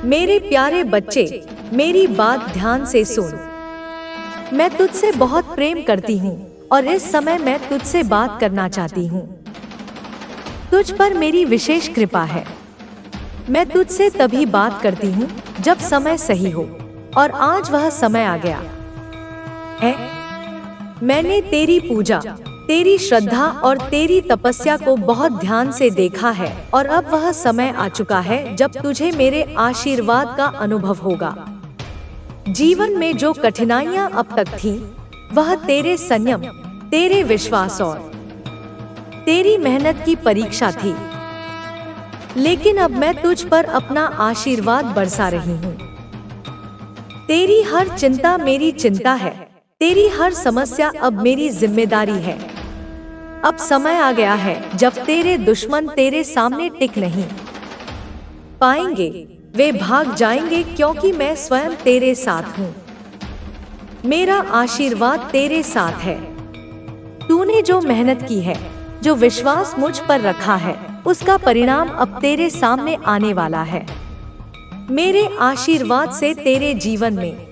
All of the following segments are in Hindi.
मेरे प्यारे बच्चे, मेरी बात ध्यान से सुन। मैं तुझसे बहुत प्रेम करती हूँ और इस समय मैं तुझसे बात करना चाहती हूँ। तुझ पर मेरी विशेष कृपा है। मैं तुझसे तभी बात करती हूँ जब समय सही हो, और आज वह समय आ गया है। मैंने तेरी पूजा, तेरी श्रद्धा और तेरी तपस्या को बहुत ध्यान से देखा है, और अब वह समय आ चुका है जब तुझे मेरे आशीर्वाद का अनुभव होगा। जीवन में जो कठिनाइयां अब तक थीं, वह तेरे संयम, तेरे विश्वास और तेरी मेहनत की परीक्षा थी। लेकिन अब मैं तुझ पर अपना आशीर्वाद बरसा रही हूँ। तेरी हर चिंता मेरी चिंता है, तेरी हर समस्या अब मेरी जिम्मेदारी है। अब समय आ गया है जब तेरे दुश्मन तेरे सामने टिक नहीं पाएंगे, वे भाग जाएंगे, क्योंकि मैं स्वयं तेरे साथ हूँ। मेरा आशीर्वाद तेरे साथ है। तूने जो मेहनत की है, जो विश्वास मुझ पर रखा है, उसका परिणाम अब तेरे सामने आने वाला है। मेरे आशीर्वाद से तेरे जीवन में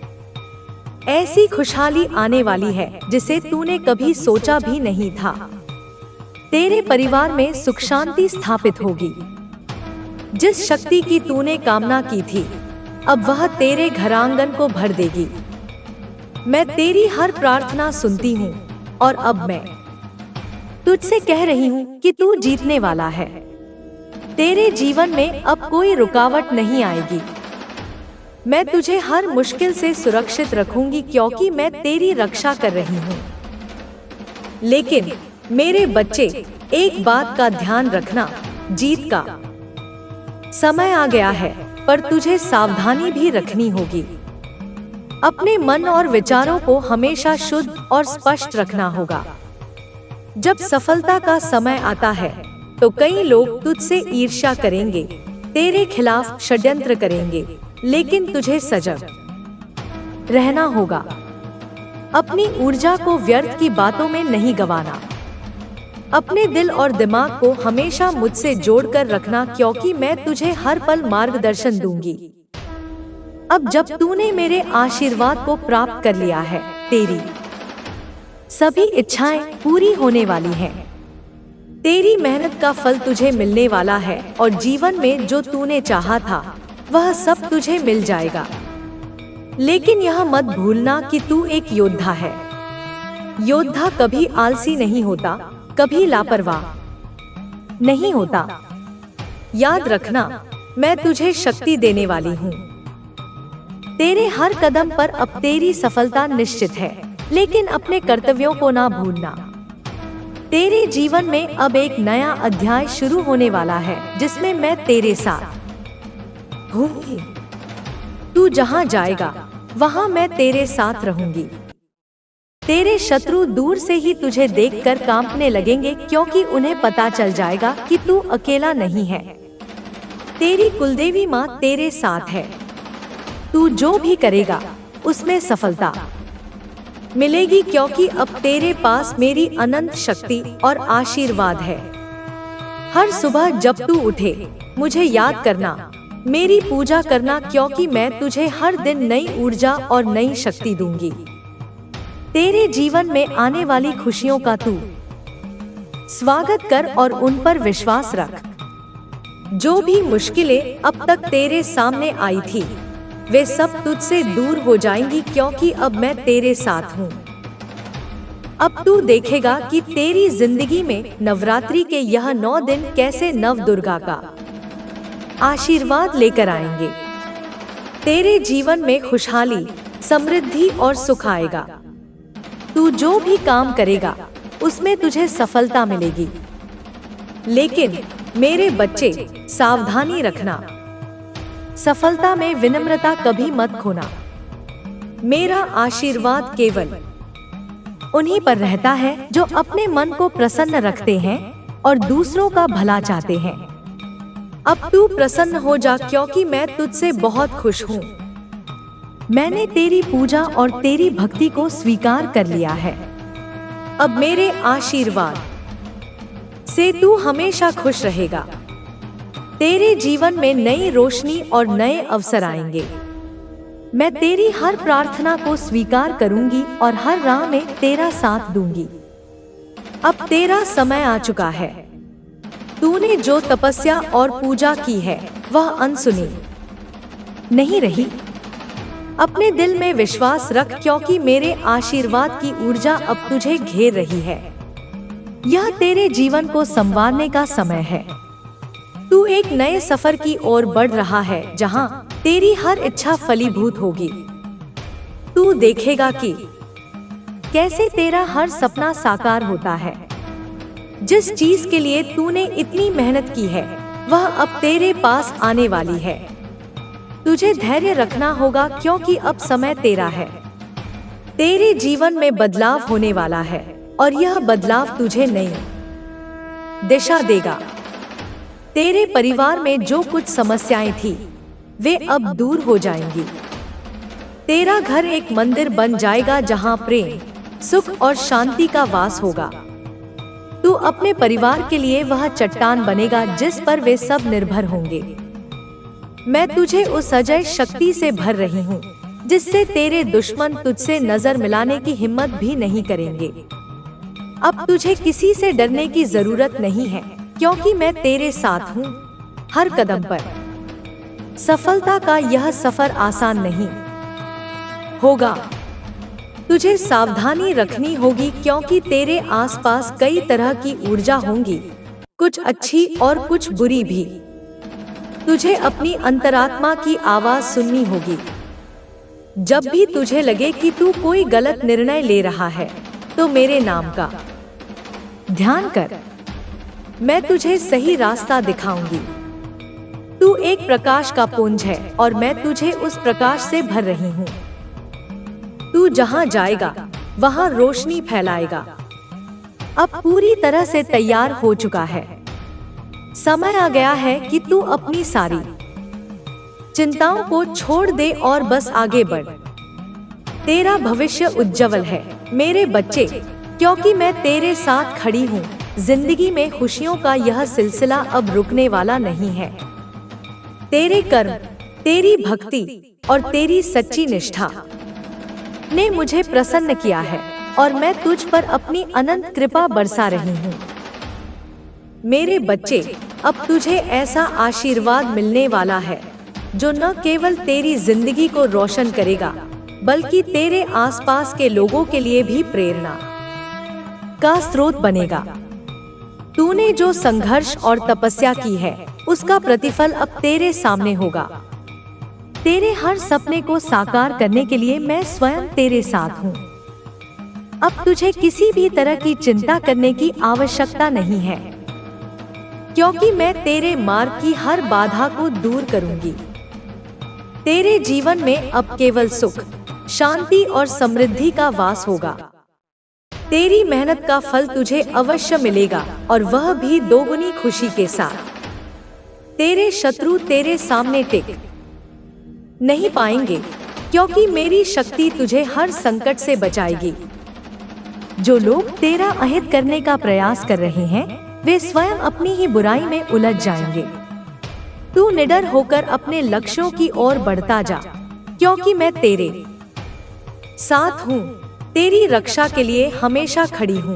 ऐसी खुशहाली आने वाली है जिसे तूने कभी सोचा भी नहीं था। तेरे परिवार में सुख शांति स्थापित होगी। जिस शक्ति की तूने कामना की थी, अब वह तेरे घरांगन को भर देगी। मैं तेरी हर प्रार्थना सुनती हूँ, और अब मैं तुझसे कह रही हूँ कि तू जीतने वाला है। तेरे जीवन में अब कोई रुकावट नहीं आएगी। मैं तुझे हर मुश्किल से सुरक्षित रखूंगी, क्योंकि मैं तेरी रक्षा कर रही हूँ। लेकिन मेरे बच्चे, एक बात का ध्यान रखना, जीत का समय आ गया है, पर तुझे सावधानी भी रखनी होगी। अपने मन और विचारों को हमेशा शुद्ध और स्पष्ट रखना होगा। जब सफलता का समय आता है, तो कई लोग तुझसे ईर्ष्या करेंगे, तेरे खिलाफ षड्यंत्र करेंगे, लेकिन तुझे सजग रहना होगा। अपनी ऊर्जा को व्यर्थ की बातों में नहीं गंवाना। अपने दिल और दिमाग को हमेशा मुझसे जोड़कर रखना, क्योंकि मैं तुझे हर पल मार्गदर्शन दूंगी। अब जब तूने मेरे आशीर्वाद को प्राप्त कर लिया है, तेरी सभी इच्छाएं पूरी होने वाली हैं। तेरी मेहनत का फल तुझे मिलने वाला है, और जीवन में जो तूने चाहा था, वह सब तुझे मिल जाएगा। लेकिन यह मत भूलना कि तू एक योद्धा है। योद्धा कभी आलसी नहीं होता, कभी लापरवाह नहीं होता। याद रखना, मैं तुझे शक्ति देने वाली हूँ। तेरे हर कदम पर अब तेरी सफलता निश्चित है, लेकिन अपने कर्तव्यों को ना भूलना। तेरे जीवन में अब एक नया अध्याय शुरू होने वाला है, जिसमें मैं तेरे साथ हूँ। तू जहाँ जाएगा, वहाँ मैं तेरे साथ रहूंगी। तेरे शत्रु दूर से ही तुझे देखकर कांपने लगेंगे, क्योंकि उन्हें पता चल जाएगा कि तू अकेला नहीं है। तेरी कुलदेवी माँ तेरे साथ है। तू जो भी करेगा, उसमें सफलता मिलेगी, क्योंकि अब तेरे पास मेरी अनंत शक्ति और आशीर्वाद है। हर सुबह जब तू उठे, मुझे याद करना, मेरी पूजा करना, क्योंकि मैं तुझे हर दिन नई ऊर्जा और नई शक्ति दूंगी। तेरे जीवन में आने वाली खुशियों का तू स्वागत कर और उन पर विश्वास रख। जो भी मुश्किलें अब तक तेरे सामने आई थी, वे सब तुझसे दूर हो जाएंगी, क्योंकि अब मैं तेरे साथ हूँ। अब तू देखेगा कि तेरी जिंदगी में नवरात्रि के यह 9 दिन कैसे नव दुर्गा का आशीर्वाद लेकर आएंगे। तेरे जीवन में खुशहाली, समृद्धि और सुख आएगा। तू जो भी काम करेगा, उसमें तुझे सफलता मिलेगी। लेकिन मेरे बच्चे, सावधानी रखना। सफलता में विनम्रता कभी मत खोना। मेरा आशीर्वाद केवल उन्हीं पर रहता है जो अपने मन को प्रसन्न रखते हैं और दूसरों का भला चाहते हैं। अब तू प्रसन्न हो जा, क्योंकि मैं तुझसे बहुत खुश हूँ। मैंने तेरी पूजा और तेरी भक्ति को स्वीकार कर लिया है। अब मेरे आशीर्वाद से तू हमेशा खुश रहेगा। तेरे जीवन में नई रोशनी और नए अवसर आएंगे। मैं तेरी हर प्रार्थना को स्वीकार करूंगी और हर राह में तेरा साथ दूंगी। अब तेरा समय आ चुका है। तूने जो तपस्या और पूजा की है वह अनसुनी नहीं रही। अपने दिल में विश्वास रख, क्योंकि मेरे आशीर्वाद की ऊर्जा अब तुझे घेर रही है। यह तेरे जीवन को संवारने का समय है। तू एक नए सफर की ओर बढ़ रहा है, जहां तेरी हर इच्छा फलीभूत होगी। तू देखेगा कि कैसे तेरा हर सपना साकार होता है। जिस चीज के लिए तूने इतनी मेहनत की है वह अब तेरे पास आने वाली है। तुझे धैर्य रखना होगा, क्योंकि अब समय तेरा है। तेरे जीवन में बदलाव होने वाला है और यह बदलाव तुझे नई दिशा देगा। तेरे परिवार में जो कुछ समस्याएं थी वे अब दूर हो जाएंगी। तेरा घर एक मंदिर बन जाएगा, जहां प्रेम, सुख और शांति का वास होगा। तू अपने परिवार के लिए वह चट्टान बनेगा जिस पर वे सब निर्भर होंगे। मैं तुझे उस अजय शक्ति से भर रही हूँ, जिससे तेरे दुश्मन तुझसे नजर मिलाने की हिम्मत भी नहीं करेंगे। अब तुझे किसी से डरने की जरूरत नहीं है, क्योंकि मैं तेरे साथ हूँ हर कदम पर। सफलता का यह सफर आसान नहीं होगा। तुझे सावधानी रखनी होगी, क्योंकि तेरे आसपास कई तरह की ऊर्जा होंगी, कुछ अच्छी और कुछ बुरी भी। तुझे अपनी अंतरात्मा की आवाज सुननी होगी। जब भी तुझे लगे कि तू कोई गलत निर्णय ले रहा है, तो मेरे नाम का ध्यान कर। मैं तुझे सही रास्ता दिखाऊंगी। तू एक प्रकाश का पुंज है और मैं तुझे उस प्रकाश से भर रही हूँ। तू जहाँ जाएगा वहाँ रोशनी फैलाएगा। अब पूरी तरह से तैयार हो चुका है। समय आ गया है कि तू अपनी सारी चिंताओं को छोड़ दे और बस आगे बढ़। तेरा भविष्य उज्जवल है मेरे बच्चे, क्योंकि मैं तेरे साथ खड़ी हूँ। जिंदगी में खुशियों का यह सिलसिला अब रुकने वाला नहीं है। तेरे कर्म, तेरी भक्ति और तेरी सच्ची निष्ठा ने मुझे प्रसन्न किया है और मैं तुझ पर अपनी अनंत कृपा बरसा रही हूँ। मेरे बच्चे, अब तुझे ऐसा आशीर्वाद मिलने वाला है जो न केवल तेरी जिंदगी को रोशन करेगा, बल्कि तेरे आसपास के लोगों के लिए भी प्रेरणा का स्रोत बनेगा। तूने जो संघर्ष और तपस्या की है, उसका प्रतिफल अब तेरे सामने होगा। तेरे हर सपने को साकार करने के लिए मैं स्वयं तेरे साथ हूँ। अब तुझे किसी भी तरह की चिंता करने की आवश्यकता नहीं है, क्योंकि मैं तेरे मार्ग की हर बाधा को दूर करूंगी। तेरे जीवन में अब केवल सुख, शांति और समृद्धि का वास होगा। तेरी मेहनत का फल तुझे अवश्य मिलेगा, और वह भी दोगुनी खुशी के साथ। तेरे शत्रु तेरे सामने टिक नहीं पाएंगे, क्योंकि मेरी शक्ति तुझे हर संकट से बचाएगी। जो लोग तेरा अहित करने का प्रयास कर रहे हैं, वे स्वयं अपनी ही बुराई में उलझ जाएंगे। तू निडर होकर अपने लक्ष्यों की ओर बढ़ता जा, क्योंकि मैं तेरे साथ हूँ। तेरी रक्षा के लिए हमेशा खड़ी हूँ।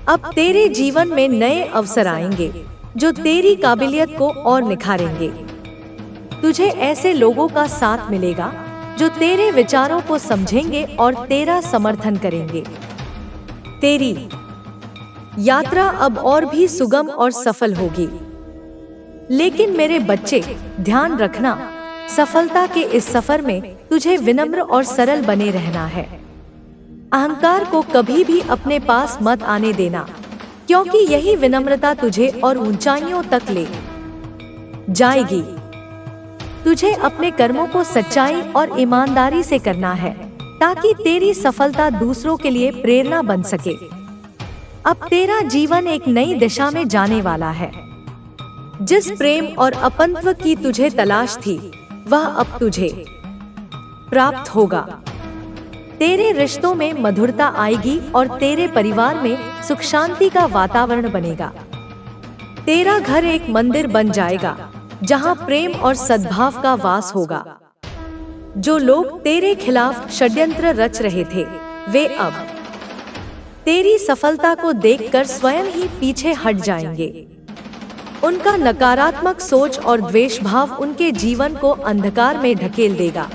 अब तेरे जीवन में नए अवसर आएंगे जो तेरी काबिलियत को और निखारेंगे। तुझे ऐसे लोगों का साथ मिलेगा जो तेरे विचारों को समझेंगे और तेरा समर्थन करेंगे। तेरी यात्रा अब और भी सुगम और सफल होगी। लेकिन मेरे बच्चे, ध्यान रखना, सफलता के इस सफर में तुझे विनम्र और सरल बने रहना है। अहंकार को कभी भी अपने पास मत आने देना, क्योंकि यही विनम्रता तुझे और ऊंचाइयों तक ले जाएगी। तुझे अपने कर्मों को सच्चाई और ईमानदारी से करना है, ताकि तेरी सफलता दूसरों के लिए प्रेरणा बन सके। अब तेरा जीवन एक नई दिशा में जाने वाला है। जिस प्रेम और अपनत्व की तुझे तलाश थी, वह अब तुझे प्राप्त होगा। तेरे रिश्तों में मधुरता आएगी और तेरे परिवार में सुख शांति का वातावरण बनेगा। तेरा घर एक मंदिर बन जाएगा जहाँ प्रेम और सद्भाव का वास होगा। जो लोग तेरे खिलाफ षड्यंत्र रच रहे थे, वे अब तेरी सफलता को देखकर स्वयं ही पीछे हट जाएंगे। उनका नकारात्मक सोच और द्वेष भाव उनके जीवन को अंधकार में ढकेल देगा,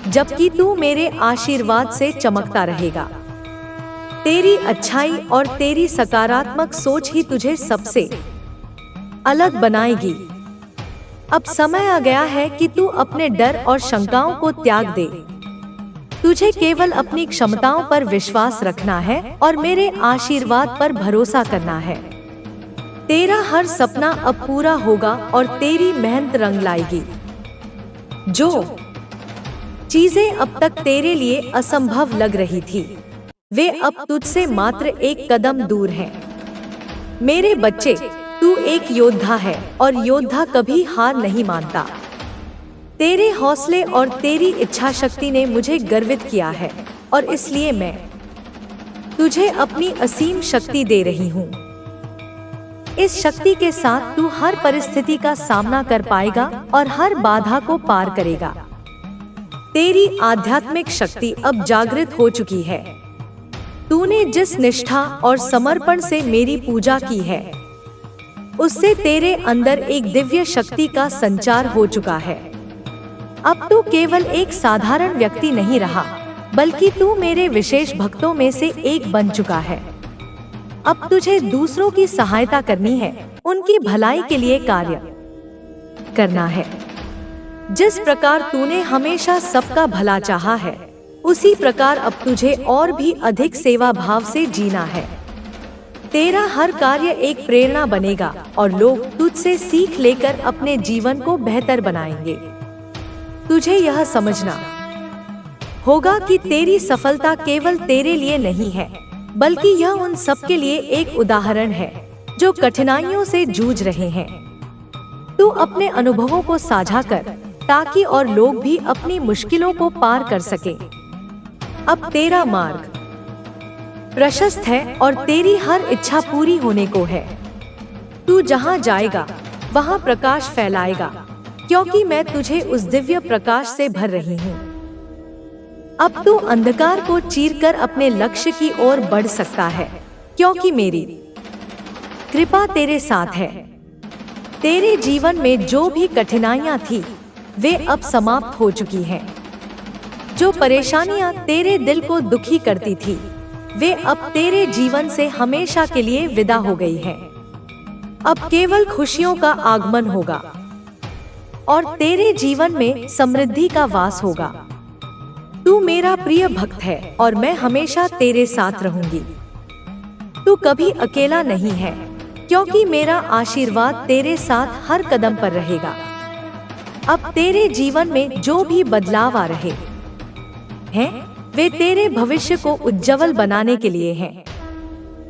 जबकि तू मेरे आशीर्वाद से चमकता रहेगा। तेरी अच्छाई और तेरी सकारात्मक सोच ही तुझे सबसे अलग बनाएगी। अब समय आ गया है कि तू अपने डर और शंकाओं को त्याग दे। तुझे केवल अपनी क्षमताओं पर विश्वास रखना है और मेरे आशीर्वाद पर भरोसा करना है। तेरा हर सपना अब पूरा होगा और तेरी मेहनत रंग लाएगी। जो चीजें अब तक तेरे लिए असंभव लग रही थी, वे अब तुझसे मात्र एक कदम दूर हैं। मेरे बच्चे, तू एक योद्धा है और योद्धा कभी हार नहीं मानता। तेरे हौसले और तेरी इच्छा शक्ति ने मुझे गर्वित किया है और इसलिए मैं तुझे अपनी असीम शक्ति दे रही हूँ। इस शक्ति के साथ तू हर परिस्थिति का सामना कर पाएगा और हर बाधा को पार करेगा। तेरी आध्यात्मिक शक्ति अब जागृत हो चुकी है। तूने जिस निष्ठा और समर्पण से मेरी पूजा की है, उससे तेरे अंदर एक दिव्य शक्ति का संचार हो चुका है। अब तू केवल एक साधारण व्यक्ति नहीं रहा, बल्कि तू मेरे विशेष भक्तों में से एक बन चुका है। अब तुझे दूसरों की सहायता करनी है, उनकी भलाई के लिए कार्य करना है। जिस प्रकार तूने हमेशा सबका भला चाहा है, उसी प्रकार अब तुझे और भी अधिक सेवा भाव से जीना है। तेरा हर कार्य एक प्रेरणा बनेगा और लोग तुझसे सीख लेकर अपने जीवन को बेहतर बनाएंगे। तुझे यह समझना होगा कि तेरी सफलता केवल तेरे लिए नहीं है, बल्कि यह उन सबके लिए एक उदाहरण है जो कठिनाइयों से जूझ रहे हैं। तू अपने अनुभवों को साझा कर ताकि और लोग भी अपनी मुश्किलों को पार कर सकें। अब तेरा मार्ग प्रशस्त है और तेरी हर इच्छा पूरी होने को है। तू जहां जाएगा वहां प्रकाश फैलाएगा, क्योंकि मैं तुझे उस दिव्य प्रकाश से भर रही हूँ। अब तू अंधकार को चीरकर अपने लक्ष्य की ओर बढ़ सकता है, क्योंकि मेरी कृपा तेरे साथ है। तेरे जीवन में जो भी कठिनाइयां थी, वे अब समाप्त हो चुकी हैं। जो परेशानियां तेरे दिल को दुखी करती थी, वे अब तेरे जीवन से हमेशा के लिए विदा हो गई हैं। अब केवल खुशियों का आगमन होगा और तेरे जीवन में समृद्धि का वास होगा। तू मेरा प्रिय भक्त है और मैं हमेशा तेरे साथ रहूंगी। तू कभी अकेला नहीं है, क्योंकि मेरा आशीर्वाद तेरे साथ हर कदम पर रहेगा। अब तेरे जीवन में जो भी बदलाव आ रहे हैं, वे तेरे भविष्य को उज्जवल बनाने के लिए हैं।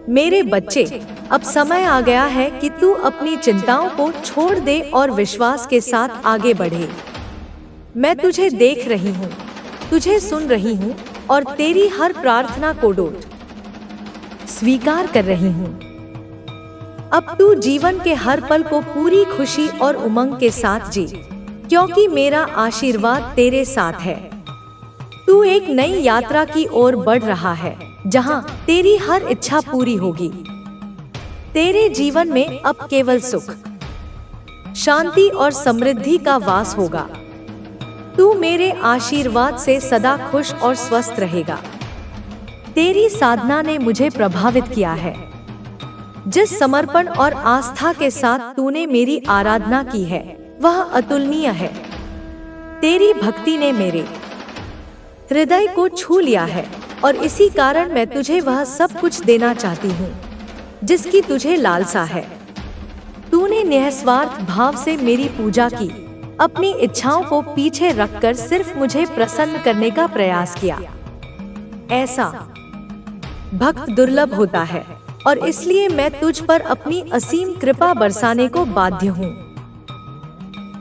मेरे बच्चे, अब समय आ गया है कि तू अपनी चिंताओं को छोड़ दे और विश्वास के साथ आगे बढ़े। मैं तुझे देख रही हूँ, तुझे सुन रही हूँ और तेरी हर प्रार्थना को स्वीकार कर रही हूँ। अब तू जीवन के हर पल को पूरी खुशी और उमंग के साथ जी, क्योंकि मेरा आशीर्वाद तेरे साथ है। तू एक नई यात्रा की ओर बढ़ रहा है, जहां तेरी हर इच्छा पूरी होगी। तेरे जीवन में अब केवल सुख, शांति और समृद्धि का वास होगा। तू मेरे आशीर्वाद से सदा खुश और स्वस्थ रहेगा। तेरी साधना ने मुझे प्रभावित किया है। जिस समर्पण और आस्था के साथ तूने मेरी आराधना की है, वह अतुलनीय है। तेरी भक्ति ने मेरे हृदय को छू लिया है और इसी कारण मैं तुझे वह सब कुछ देना चाहती हूँ जिसकी तुझे लालसा है। तूने निस्वार्थ भाव से मेरी पूजा की, अपनी इच्छाओं को पीछे रखकर सिर्फ मुझे प्रसन्न करने का प्रयास किया। ऐसा भक्त दुर्लभ होता है और इसलिए मैं तुझ पर अपनी असीम कृपा बरसाने को बाध्य हूँ।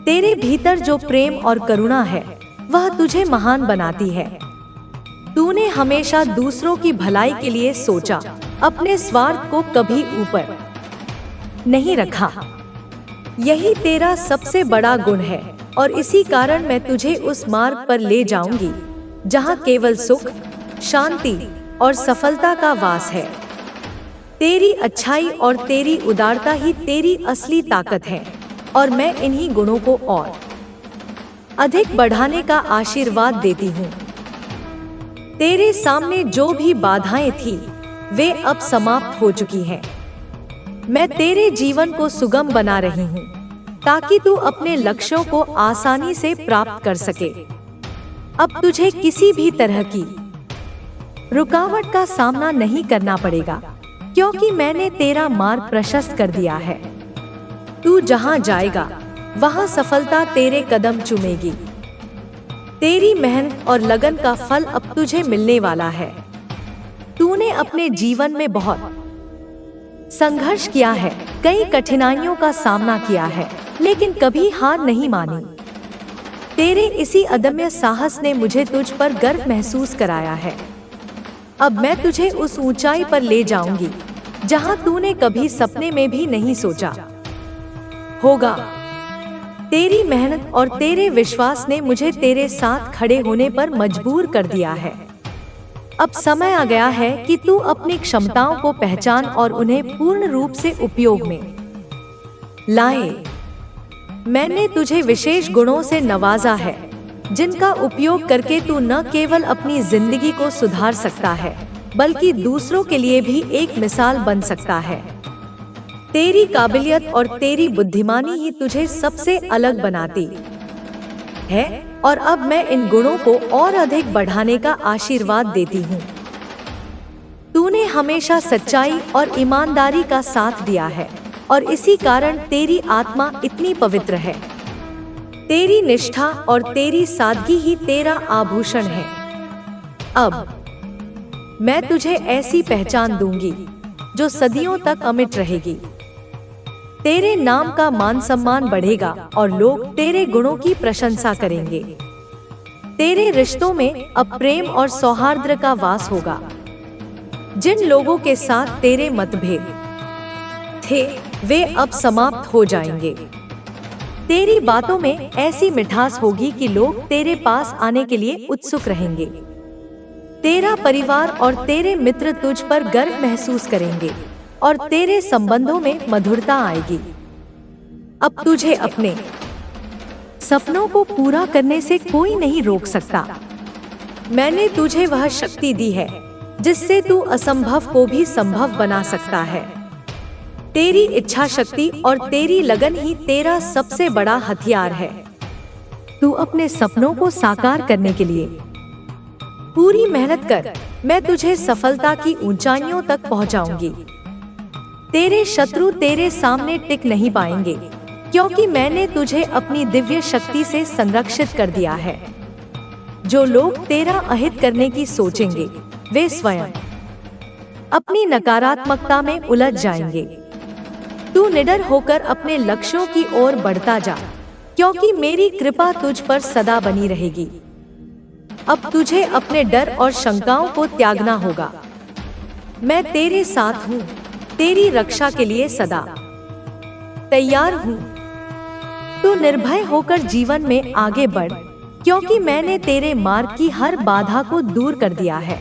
तेरे भीतर जो प्रेम और करुणा है, वह तुझे महान बनाती है। तूने हमेशा दूसरों की भलाई के लिए सोचा, अपने स्वार्थ को कभी ऊपर नहीं रखा। यही तेरा सबसे बड़ा गुण है और इसी कारण मैं तुझे उस मार्ग पर ले जाऊंगी जहाँ केवल सुख, शांति और सफलता का वास है। तेरी अच्छाई और तेरी उदारता ही तेरी असली ताकत है और मैं इन्हीं गुणों को और अधिक बढ़ाने का आशीर्वाद देती हूँ। तेरे सामने जो भी बाधाएं थी वे अब समाप्त हो चुकी हैं। मैं तेरे जीवन को सुगम बना रही हूँ ताकि तू अपने लक्ष्यों को आसानी से प्राप्त कर सके। अब तुझे किसी भी तरह की रुकावट का सामना नहीं करना पड़ेगा क्योंकि मैंने तेरा मार्ग प्रशस्त कर दिया है। तू जहाँ जाएगा वहाँ सफलता तेरे कदम चूमेगी। तेरी मेहनत और लगन का फल अब तुझे मिलने वाला है। तूने अपने जीवन में बहुत संघर्ष किया है, कई कठिनाइयों का सामना किया है, लेकिन कभी हार नहीं मानी। तेरे इसी अदम्य साहस ने मुझे तुझ पर गर्व महसूस कराया है। अब मैं तुझे उस ऊंचाई पर ले जाऊंगी जहां तूने कभी सपने में भी नहीं सोचा होगा। तेरी मेहनत और तेरे विश्वास ने मुझे तेरे साथ खड़े होने पर मजबूर कर दिया है। अब समय आ गया है कि तू अपनी क्षमताओं को पहचान और उन्हें पूर्ण रूप से उपयोग में लाए। मैंने तुझे विशेष गुणों से नवाजा है जिनका उपयोग करके तू न केवल अपनी जिंदगी को सुधार सकता है बल्कि दूसरों के लिए भी एक मिसाल बन सकता है। तेरी काबिलियत और तेरी बुद्धिमानी ही तुझे सबसे अलग बनाती है और अब मैं इन गुणों को और अधिक बढ़ाने का आशीर्वाद देती हूँ। तूने हमेशा सच्चाई और ईमानदारी का साथ दिया है और इसी कारण तेरी आत्मा इतनी पवित्र है। तेरी निष्ठा और तेरी सादगी ही तेरा आभूषण है। अब मैं तुझे ऐसी पहचान दूंगी जो सदियों तक अमिट रहेगी। तेरे नाम का मान सम्मान बढ़ेगा और लोग तेरे गुणों की प्रशंसा करेंगे। तेरे रिश्तों में अब प्रेम और सौहार्द का वास होगा। जिन लोगों के साथ तेरे मतभेद थे वे अब समाप्त हो जाएंगे। तेरी बातों में ऐसी मिठास होगी कि लोग तेरे पास आने के लिए उत्सुक रहेंगे। तेरा परिवार और तेरे मित्र तुझ पर गर्व महसूस करेंगे और तेरे संबंधों में मधुरता आएगी। अब तुझे अपने सपनों को पूरा करने से कोई नहीं रोक सकता। मैंने तुझे वह शक्ति दी है जिससे तू असंभव को भी संभव बना सकता है। तेरी इच्छा शक्ति और तेरी लगन ही तेरा सबसे बड़ा हथियार है। तू अपने सपनों को साकार करने के लिए पूरी मेहनत कर। मैं तुझे सफलता की ऊंचाइयों तक पहुंचाऊंगी। तेरे शत्रु तेरे सामने टिक नहीं पाएंगे क्योंकि मैंने तुझे अपनी दिव्य शक्ति से संरक्षित कर दिया है। जो लोग तेरा अहित करने की सोचेंगे वे स्वयं अपनी नकारात्मकता में उलझ जाएंगे। तू निडर होकर अपने लक्ष्यों की ओर बढ़ता जा क्योंकि मेरी कृपा तुझ पर सदा बनी रहेगी। अब तुझे अपने डर और शंकाओं को त्यागना होगा। मैं तेरे साथ हूँ, तेरी रक्षा के लिए सदा तैयार हूँ। तू निर्भय होकर जीवन में आगे बढ़ क्योंकि मैंने तेरे मार्ग की हर बाधा को दूर कर दिया है।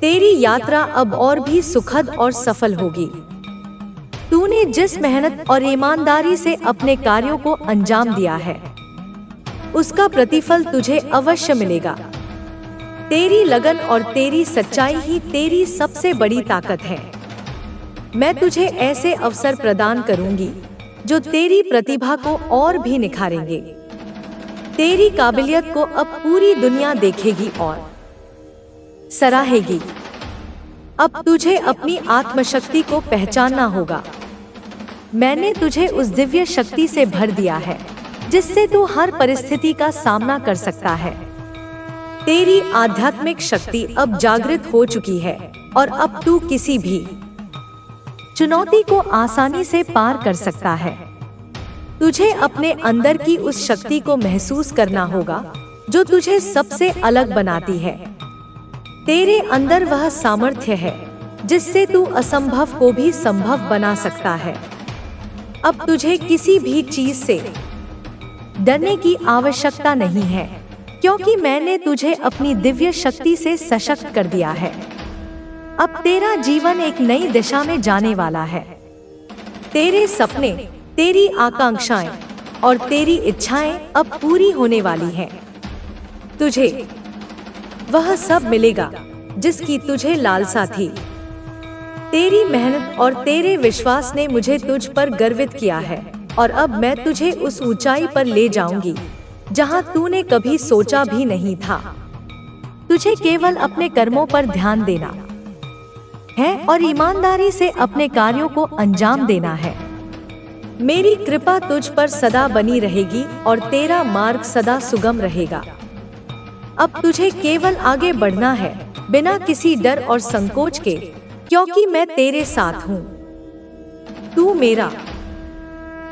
तेरी यात्रा अब और भी सुखद और सफल होगी। तूने जिस मेहनत और ईमानदारी से अपने कार्यों को अंजाम दिया है उसका प्रतिफल तुझे अवश्य मिलेगा। तेरी लगन और तेरी सच्चाई ही तेरी सबसे बड़ी ताकत है। मैं तुझे ऐसे अवसर प्रदान करूंगी जो तेरी प्रतिभा को और भी निखारेंगे। तेरी काबिलियत को अब पूरी दुनिया देखेगी और सराहेगी। अब तुझे अपनी आत्मशक्ति को पहचानना होगा। मैंने तुझे उस दिव्य शक्ति से भर दिया है जिससे तू हर परिस्थिति का सामना कर सकता है। तेरी आध्यात्मिक शक्ति अब जागृत हो चुकी है और अब तू किसी भी चुनौती को आसानी से पार कर सकता है। तुझे अपने अंदर की उस शक्ति को महसूस करना होगा जो तुझे सबसे अलग बनाती है। तेरे अंदर वह सामर्थ्य है जिससे तू असंभव को भी संभव बना सकता है। अब तुझे किसी भी चीज से डरने की आवश्यकता नहीं है, क्योंकि मैंने तुझे अपनी दिव्य शक्ति से सशक्त कर दिया है। अब तेरा जीवन एक नई दिशा में जाने वाला है। तेरे सपने, तेरी आकांक्षाएं और तेरी इच्छाएं अब पूरी होने वाली हैं। तुझे वह सब मिलेगा जिसकी तुझे लालसा थी। तेरी मेहनत और तेरे विश्वास ने मुझे तुझ पर गर्वित किया है, और अब मैं तुझे उस ऊंचाई पर ले जाऊंगी जहां तूने कभी सोचा भी नहीं था। तुझे केवल अपने कर्मों पर ध्यान देना है और ईमानदारी से अपने कार्यों को अंजाम देना है। मेरी कृपा तुझ पर सदा बनी रहेगी और तेरा मार्ग सदा सुगम रहेगा। अब तुझे केवल आगे बढ़ना है, बिना किसी डर और संकोच के, क्योंकि मैं तेरे साथ हूँ। तू मेरा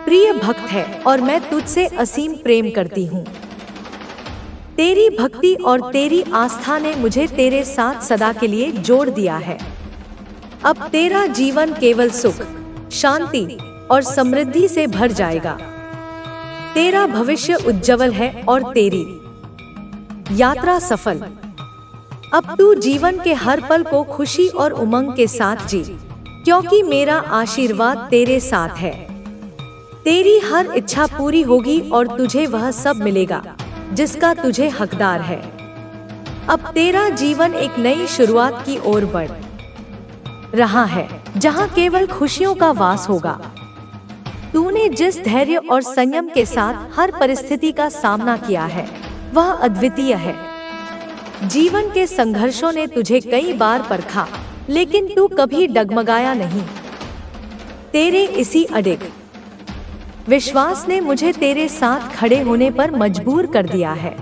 प्रिय भक्त है और मैं तुझसे असीम प्रेम करती हूँ। तेरी भक्ति और तेरी आस्था ने मुझे तेरे साथ सदा के लिए जोड़ दिया है। अब तेरा जीवन केवल सुख, शांति और समृद्धि से भर जाएगा। तेरा भविष्य उज्जवल है और तेरी यात्रा सफल। अब तू जीवन के हर पल को खुशी और उमंग के साथ जी, क्योंकि मेरा आशीर्वाद तेरे साथ है। तेरी हर इच्छा पूरी होगी और तुझे वह सब मिलेगा जिसका तुझे हकदार है। अब तेरा जीवन एक नई शुरुआत की ओर बढ़ रहा है, जहां केवल खुशियों का वास होगा। तूने जिस धैर्य और संयम के साथ हर परिस्थिति का सामना किया है, वह अद्वितीय है। जीवन के संघर्षों ने तुझे कई बार परखा, लेकिन तू कभी डगमगाया नहीं। तेरे इसी अडिग विश्वास ने मुझे तेरे साथ खड़े होने पर मजबूर कर दिया है।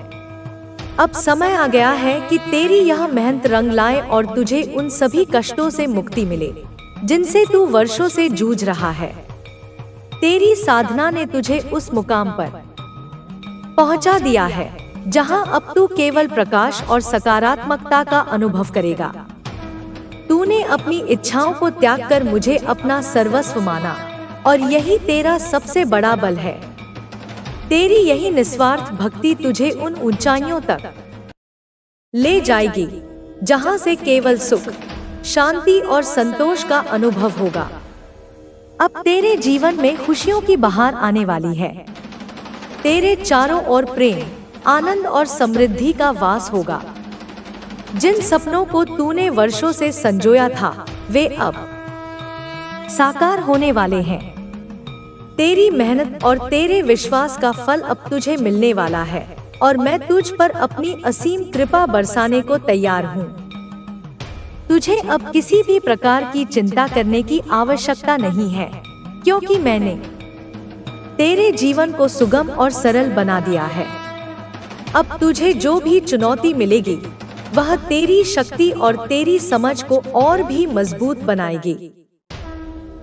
अब समय आ गया है कि तेरी यह मेहनत रंग लाए और तुझे उन सभी कष्टों से मुक्ति मिले जिनसे तू वर्षों से जूझ रहा है। तेरी साधना ने तुझे उस मुकाम पर पहुंचा दिया है जहां अब तू केवल प्रकाश और सकारात्मकता का अनुभव करेगा। तूने अपनी इच्छाओं को त्याग कर मुझे अपना सर्वस्व माना, और यही तेरा सबसे बड़ा बल है। तेरी यही निस्वार्थ भक्ति तुझे उन ऊंचाइयों तक ले जाएगी जहां से केवल सुख, शांति और संतोष का अनुभव होगा। अब तेरे जीवन में खुशियों की बहार आने वाली है। तेरे चारों ओर प्रेम, आनंद और समृद्धि का वास होगा। जिन सपनों को तूने वर्षों से संजोया था, वे अब साकार होने वाले हैं। तेरी मेहनत और तेरे विश्वास का फल अब तुझे मिलने वाला है, और मैं तुझ पर अपनी असीम कृपा बरसाने को तैयार हूँ। तुझे अब किसी भी प्रकार की चिंता करने की आवश्यकता नहीं है, क्योंकि मैंने तेरे जीवन को सुगम और सरल बना दिया है। अब तुझे जो भी चुनौती मिलेगी, वह तेरी शक्ति और तेरी समझ को और भी मजबूत बनाएगी।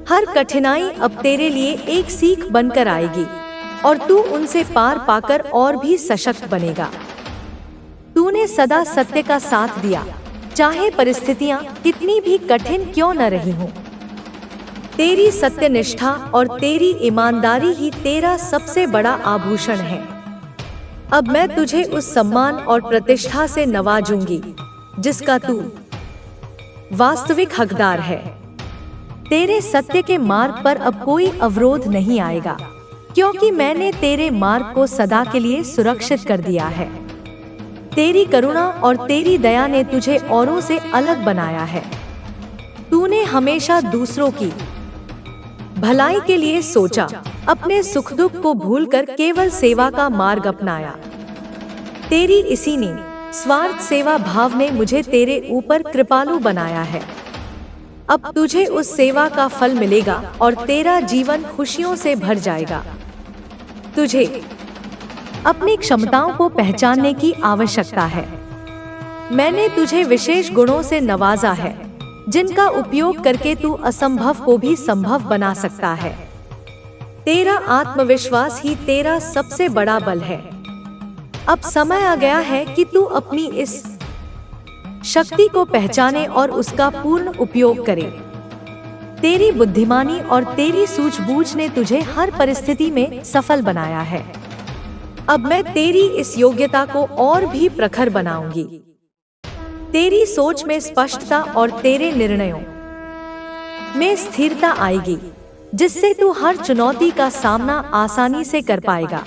हर कठिनाई अब तेरे लिए एक सीख बनकर आएगी, और तू उनसे पार पाकर और भी सशक्त बनेगा। तूने सदा सत्य का साथ दिया, चाहे परिस्थितियां कितनी भी कठिन क्यों न रही हों। तेरी सत्यनिष्ठा और तेरी ईमानदारी ही तेरा सबसे बड़ा आभूषण है। अब मैं तुझे उस सम्मान और प्रतिष्ठा से नवाजूंगी जिसका तू वास्तविक हकदार है। तेरे सत्य के मार्ग पर अब कोई अवरोध नहीं आएगा, क्योंकि मैंने तेरे मार्ग को सदा के लिए सुरक्षित कर दिया है। तेरी करुणा और तेरी दया ने तुझे औरों से अलग बनाया है। तूने हमेशा दूसरों की भलाई के लिए सोचा, अपने सुख दुख को भूलकर केवल सेवा का मार्ग अपनाया। तेरी इसी निस्वार्थ सेवा भाव ने मुझे तेरे ऊपर कृपालु बनाया है। अब तुझे उस सेवा का फल मिलेगा और तेरा जीवन खुशियों से भर जाएगा। तुझे अपनी क्षमताओं को पहचानने की आवश्यकता है। मैंने तुझे विशेष गुणों से नवाजा है, जिनका उपयोग करके तू असंभव को भी संभव बना सकता है। तेरा आत्मविश्वास ही तेरा सबसे बड़ा बल है। अब समय आ गया है कि तू अपनी इस शक्ति को पहचाने और उसका पूर्ण उपयोग करे। तेरी बुद्धिमानी और तेरी सूझबूझ ने तुझे हर परिस्थिति में सफल बनाया है। अब मैं तेरी इस योग्यता को और भी प्रखर बनाऊंगी। तेरी सोच में स्पष्टता और तेरे निर्णयों में स्थिरता आएगी, जिससे तू हर चुनौती का सामना आसानी से कर पाएगा।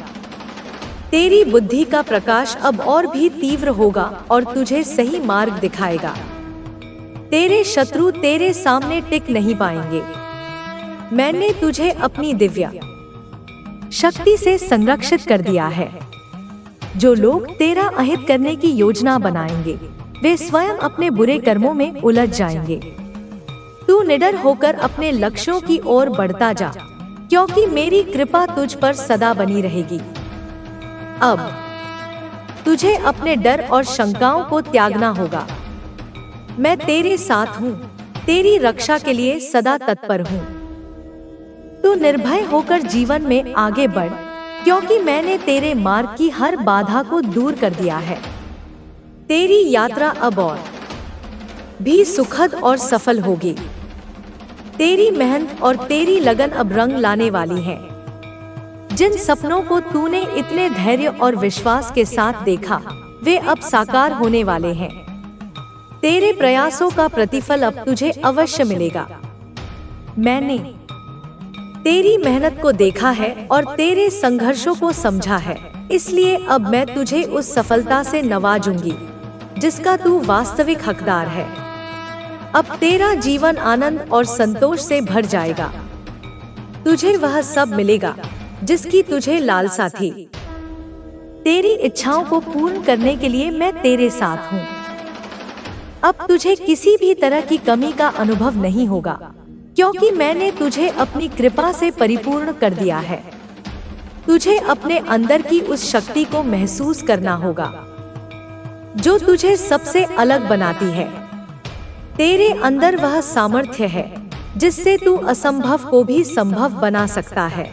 तेरी बुद्धि का प्रकाश अब और भी तीव्र होगा और तुझे सही मार्ग दिखाएगा। तेरे शत्रु तेरे सामने टिक नहीं पाएंगे। मैंने तुझे अपनी दिव्य शक्ति से संरक्षित कर दिया है। जो लोग तेरा अहित करने की योजना बनाएंगे, वे स्वयं अपने बुरे कर्मों में उलझ जाएंगे। तू निडर होकर अपने लक्ष्यों की ओर बढ़ता जा, क्योंकि मेरी कृपा तुझ पर सदा बनी रहेगी। अब तुझे अपने डर और शंकाओं को त्यागना होगा। मैं तेरे साथ हूँ, तेरी रक्षा के लिए सदा तत्पर हूँ। तू निर्भय होकर जीवन में आगे बढ़, क्योंकि मैंने तेरे मार्ग की हर बाधा को दूर कर दिया है। तेरी यात्रा अब और भी सुखद और सफल होगी। तेरी मेहनत और तेरी लगन अब रंग लाने वाली है। जिन सपनों को तूने इतने धैर्य और विश्वास के साथ देखा, वे अब साकार होने वाले हैं। तेरे प्रयासों का प्रतिफल अब तुझे अवश्य मिलेगा। मैंने तेरी मेहनत को देखा है और तेरे संघर्षों को समझा है, इसलिए अब मैं तुझे उस सफलता से नवाजूंगी जिसका तू वास्तविक हकदार है। अब तेरा जीवन आनंद और संतोष से भर जाएगा। तुझे वह सब मिलेगा जिसकी तुझे लालसा थी। तेरी इच्छाओं को पूर्ण करने के लिए मैं तेरे साथ हूँ। अब तुझे किसी भी तरह की कमी का अनुभव नहीं होगा, क्योंकि मैंने तुझे अपनी कृपा से परिपूर्ण कर दिया है। तुझे अपने अंदर की उस शक्ति को महसूस करना होगा जो तुझे सबसे अलग बनाती है। तेरे अंदर वह सामर्थ्य है जिससे तू असंभव को भी संभव बना सकता है।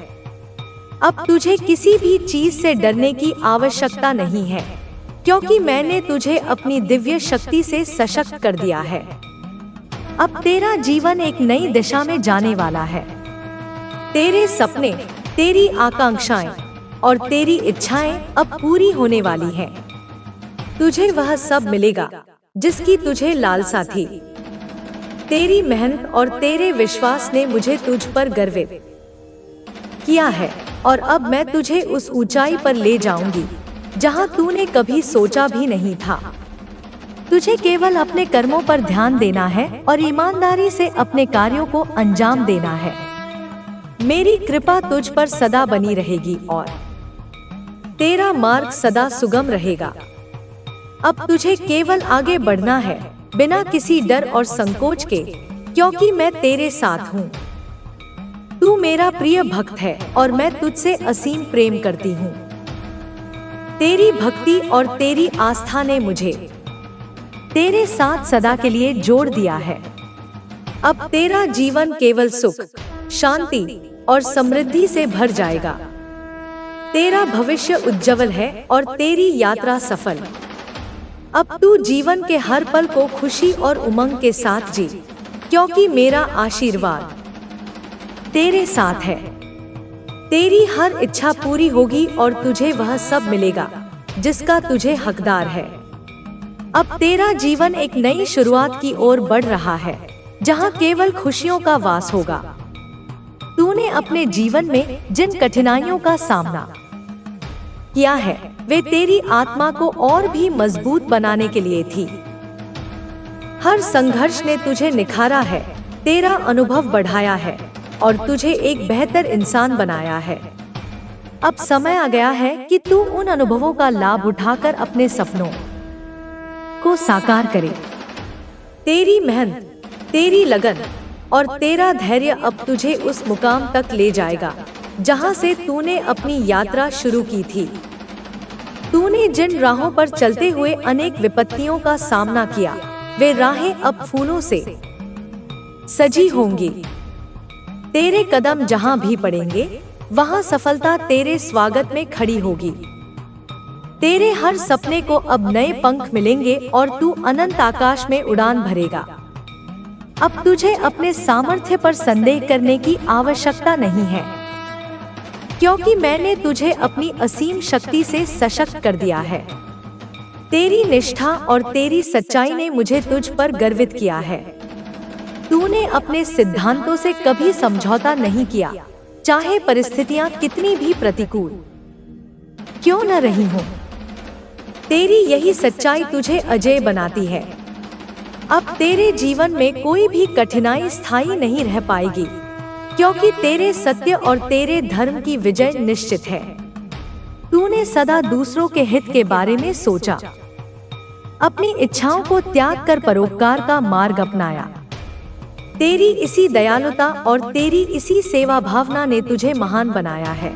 अब तुझे किसी भी चीज से डरने की आवश्यकता नहीं है, क्योंकि मैंने तुझे अपनी दिव्य शक्ति से सशक्त कर दिया है। अब तेरा जीवन एक नई दिशा में जाने वाला है। तेरे सपने, तेरी आकांक्षाएं और तेरी इच्छाएं अब पूरी होने वाली हैं। तुझे वह सब मिलेगा जिसकी तुझे लालसा थी। तेरी मेहनत और तेरे विश्वास ने मुझे तुझ पर गर्वित किया है, और अब मैं तुझे उस ऊंचाई पर ले जाऊंगी जहां तूने कभी सोचा भी नहीं था। तुझे केवल अपने कर्मों पर ध्यान देना है और ईमानदारी से अपने कार्यों को अंजाम देना है। मेरी कृपा तुझ पर सदा बनी रहेगी और तेरा मार्ग सदा सुगम रहेगा। अब तुझे केवल आगे बढ़ना है, बिना किसी डर और संकोच के, क्योंकि मैं तेरे साथ हूँ। तू मेरा प्रिय भक्त है और मैं तुझसे असीम प्रेम करती हूँ। तेरी भक्ति और तेरी आस्था ने मुझे तेरे साथ सदा के लिए जोड़ दिया है। अब तेरा जीवन केवल सुख, शांति और समृद्धि से भर जाएगा। तेरा भविष्य उज्जवल है और तेरी यात्रा सफल। अब तू जीवन के हर पल को खुशी और उमंग के साथ जी, क्योंकि मेरा आशीर्वाद तेरे साथ है। तेरी हर इच्छा पूरी होगी और तुझे वह सब मिलेगा जिसका तुझे हकदार है। अब तेरा जीवन एक नई शुरुआत की ओर बढ़ रहा है, जहां केवल खुशियों का वास होगा। तूने अपने जीवन में जिन कठिनाइयों का सामना किया है, वे तेरी आत्मा को और भी मजबूत बनाने के लिए थी। हर संघर्ष ने तुझे निखारा है, तेरा अनुभव बढ़ाया है और तुझे एक बेहतर इंसान बनाया है। अब समय आ गया है कि तू उन अनुभवों का लाभ उठाकर अपने सपनों को साकार करे। तेरी मेहनत, तेरी लगन और तेरा धैर्य अब तुझे उस मुकाम तक ले जाएगा जहां से तूने अपनी यात्रा शुरू की थी। तूने जिन राहों पर चलते हुए अनेक विपत्तियों का सामना किया, वे राहें अब फूलों से सजी होंगी। तेरे कदम जहां भी पड़ेंगे, वहां सफलता तेरे स्वागत में खड़ी होगी। तेरे हर सपने को अब नए पंख मिलेंगे और तू अनंत आकाश में उड़ान भरेगा। अब तुझे अपने सामर्थ्य पर संदेह करने की आवश्यकता नहीं है, क्योंकि मैंने तुझे अपनी असीम शक्ति से सशक्त कर दिया है। तेरी निष्ठा और तेरी सच्चाई ने मुझे तुझ पर गर्वित किया है। तूने अपने सिद्धांतों से कभी समझौता नहीं किया, चाहे परिस्थितियां कितनी भी प्रतिकूल क्यों न रही हों। तेरी यही सच्चाई तुझे अजेय बनाती है। अब तेरे जीवन में कोई भी कठिनाई स्थायी नहीं रह पाएगी, क्योंकि तेरे सत्य और तेरे धर्म की विजय निश्चित है। तूने सदा दूसरों के हित के बारे में सोचा, अपनी इच्छाओं को त्याग कर परोपकार का मार्ग अपनाया। तेरी इसी दयालुता और तेरी इसी सेवा भावना ने तुझे महान बनाया है।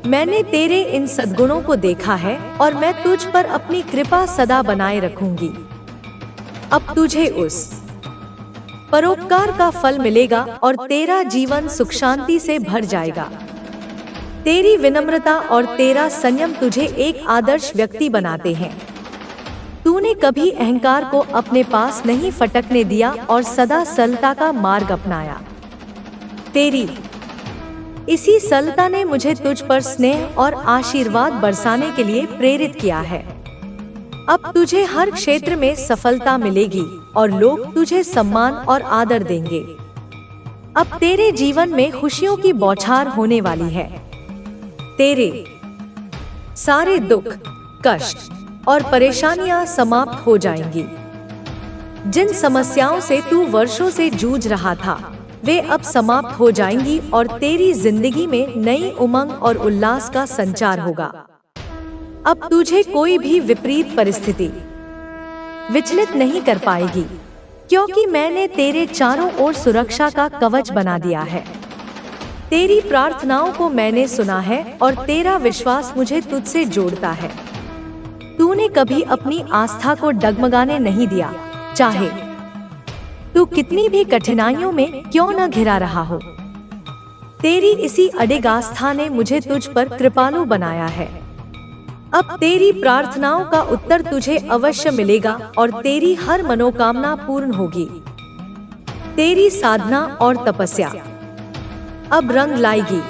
मैंने तेरे इन सद्गुणों को देखा है और मैं तुझ पर अपनी कृपा सदा बनाए रखूंगी। अब तुझे उस परोपकार का फल मिलेगा और तेरा जीवन सुख शांति से भर जाएगा। तेरी विनम्रता और तेरा संयम तुझे एक आदर्श व्यक्ति बनाते हैं। तूने कभी अहंकार को अपने पास नहीं फटकने दिया और सदा सरलता का मार्ग अपनाया। तेरी इसी सरलता ने मुझे तुझ पर स्नेह और आशीर्वाद बरसाने के लिए प्रेरित किया है। अब तुझे हर क्षेत्र में सफलता मिलेगी और लोग तुझे सम्मान और आदर देंगे। अब तेरे जीवन में खुशियों की बौछार होने वाली है। तेरे सारे दुख, कष्ट और परेशानियां समाप्त हो जाएंगी। जिन समस्याओं से तू वर्षों से जूझ रहा था, वे अब समाप्त हो जाएंगी और तेरी जिंदगी में नई उमंग और उल्लास का संचार होगा। अब तुझे कोई भी विपरीत परिस्थिति विचलित नहीं कर पाएगी, क्योंकि मैंने तेरे चारों ओर सुरक्षा का कवच बना दिया है। तेरी प्रार्थनाओं को मैंने सुना है और तेरा विश्वास मुझे तुझसे जोड़ता है। तूने कभी अपनी आस्था को डगमगाने नहीं दिया, चाहे तू कितनी भी कठिनाइयों में क्यों न घिरा रहा हो। तेरी इसी अडिग आस्था ने मुझे तुझ पर कृपालु बनाया है। अब तेरी प्रार्थनाओं का उत्तर तुझे अवश्य मिलेगा और तेरी हर मनोकामना पूर्ण होगी। तेरी साधना और तपस्या अब रंग लाएगी।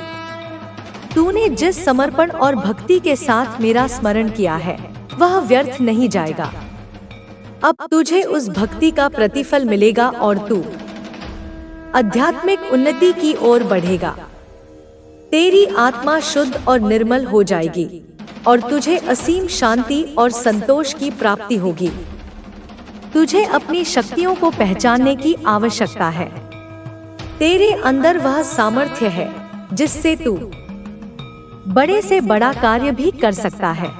तूने जिस समर्पण और भक्ति के साथ मेरा स्मरण किया है, वह व्यर्थ नहीं जाएगा। अब तुझे उस भक्ति का प्रतिफल मिलेगा और तू आध्यात्मिक उन्नति की ओर बढ़ेगा। तेरी आत्मा शुद्ध और निर्मल हो जाएगी और तुझे असीम शांति और संतोष की प्राप्ति होगी। तुझे अपनी शक्तियों को पहचानने की आवश्यकता है। तेरे अंदर वह सामर्थ्य है जिससे तू बड़े से बड़ा कार्य भी कर सकता है।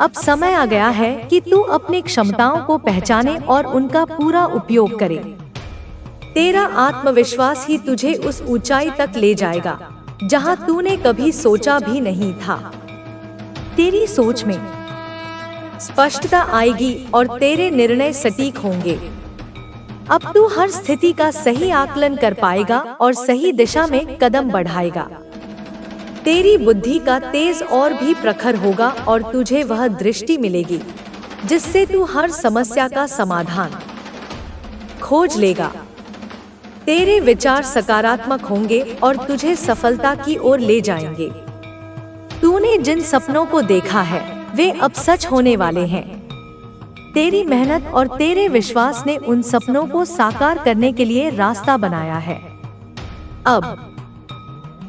अब समय आ गया है कि तू अपनी क्षमताओं को पहचाने और उनका पूरा उपयोग करे। तेरा आत्मविश्वास ही तुझे उस ऊंचाई तक ले जाएगा जहां तूने कभी सोचा भी नहीं था। तेरी सोच में स्पष्टता आएगी और तेरे निर्णय सटीक होंगे। अब तू हर स्थिति का सही आकलन कर पाएगा और सही दिशा में कदम बढ़ाएगा। तेरी बुद्धि का तेज और भी प्रखर होगा और तुझे वह दृष्टि मिलेगी जिससे तू हर समस्या का समाधान खोज लेगा। तेरे विचार सकारात्मक होंगे और तुझे सफलता की ओर ले जाएंगे। तूने जिन सपनों को देखा है, वे अब सच होने वाले हैं। तेरी मेहनत और तेरे विश्वास ने उन सपनों को साकार करने के लिए रास्ता बनाया है। अब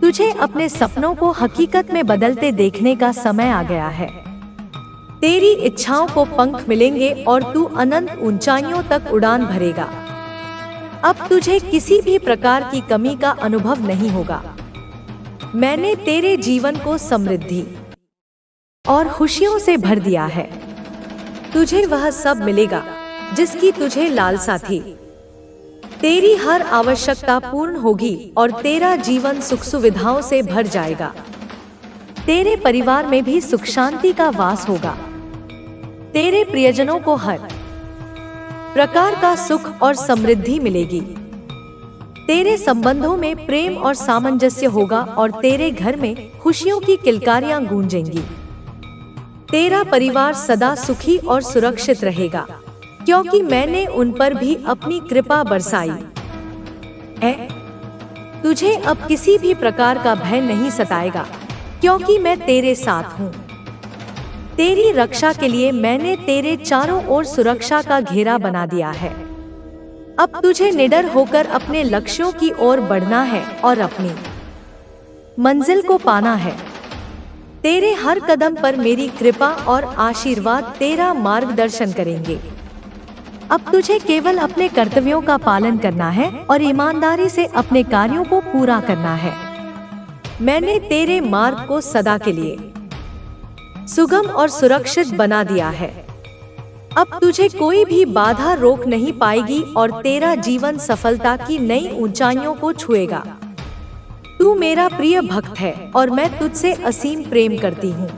तुझे अपने सपनों को हकीकत में बदलते देखने का समय आ गया है। तेरी इच्छाओं को पंख मिलेंगे और तू अनंत ऊंचाइयों तक उड़ान भरेगा। अब तुझे किसी भी प्रकार की कमी का अनुभव नहीं होगा। मैंने तेरे जीवन को समृद्धि और खुशियों से भर दिया है। तुझे वह सब मिलेगा जिसकी तुझे लालसा थी। तेरी हर आवश्यकता पूर्ण होगी और तेरा जीवन सुख सुविधाओं से भर जाएगा। तेरे परिवार में भी सुख शांति का वास होगा। तेरे प्रियजनों को हर प्रकार का सुख और समृद्धि मिलेगी। तेरे संबंधों में प्रेम और सामंजस्य होगा और तेरे घर में खुशियों की किलकारियां गूंजेंगी। तेरा परिवार सदा सुखी और सुरक्षित रहेगा। क्योंकि मैंने उन पर भी अपनी कृपा बरसाई है। तुझे अब किसी भी प्रकार का भय नहीं सताएगा, क्योंकि मैं तेरे साथ हूँ। तेरी रक्षा के लिए मैंने तेरे चारों ओर सुरक्षा का घेरा बना दिया है। अब तुझे निडर होकर अपने लक्ष्यों की ओर बढ़ना है और अपनी मंजिल को पाना है। तेरे हर कदम पर मेरी कृपा और आशीर्वाद तेरा मार्गदर्शन करेंगे। अब तुझे केवल अपने कर्तव्यों का पालन करना है और ईमानदारी से अपने कार्यों को पूरा करना है। मैंने तेरे मार्ग को सदा के लिए सुगम और सुरक्षित बना दिया है। अब तुझे कोई भी बाधा रोक नहीं पाएगी और तेरा जीवन सफलता की नई ऊंचाइयों को छुएगा। तू मेरा प्रिय भक्त है और मैं तुझसे असीम प्रेम करती हूँ।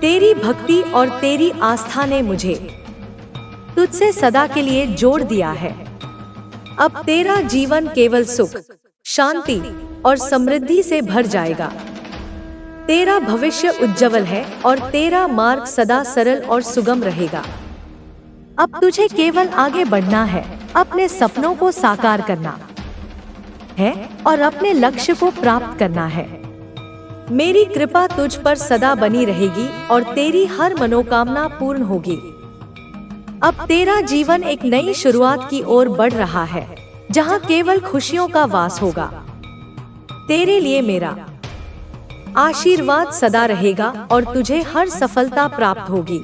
तेरी भक्ति और तेरी आस्था ने मुझे तुझसे सदा के लिए जोड़ दिया है। अब तेरा जीवन केवल सुख, शांति और समृद्धि से भर जाएगा। तेरा भविष्य उज्जवल है और तेरा मार्ग सदा सरल और सुगम रहेगा। अब तुझे केवल आगे बढ़ना है, अपने सपनों को साकार करना है और अपने लक्ष्य को प्राप्त करना है। मेरी कृपा तुझ पर सदा बनी रहेगी और तेरी हर मनोकामना पूर्ण होगी। अब तेरा जीवन एक नई शुरुआत की ओर बढ़ रहा है, जहां केवल खुशियों का वास होगा। तेरे लिए मेरा आशीर्वाद सदा रहेगा और तुझे हर सफलता प्राप्त होगी।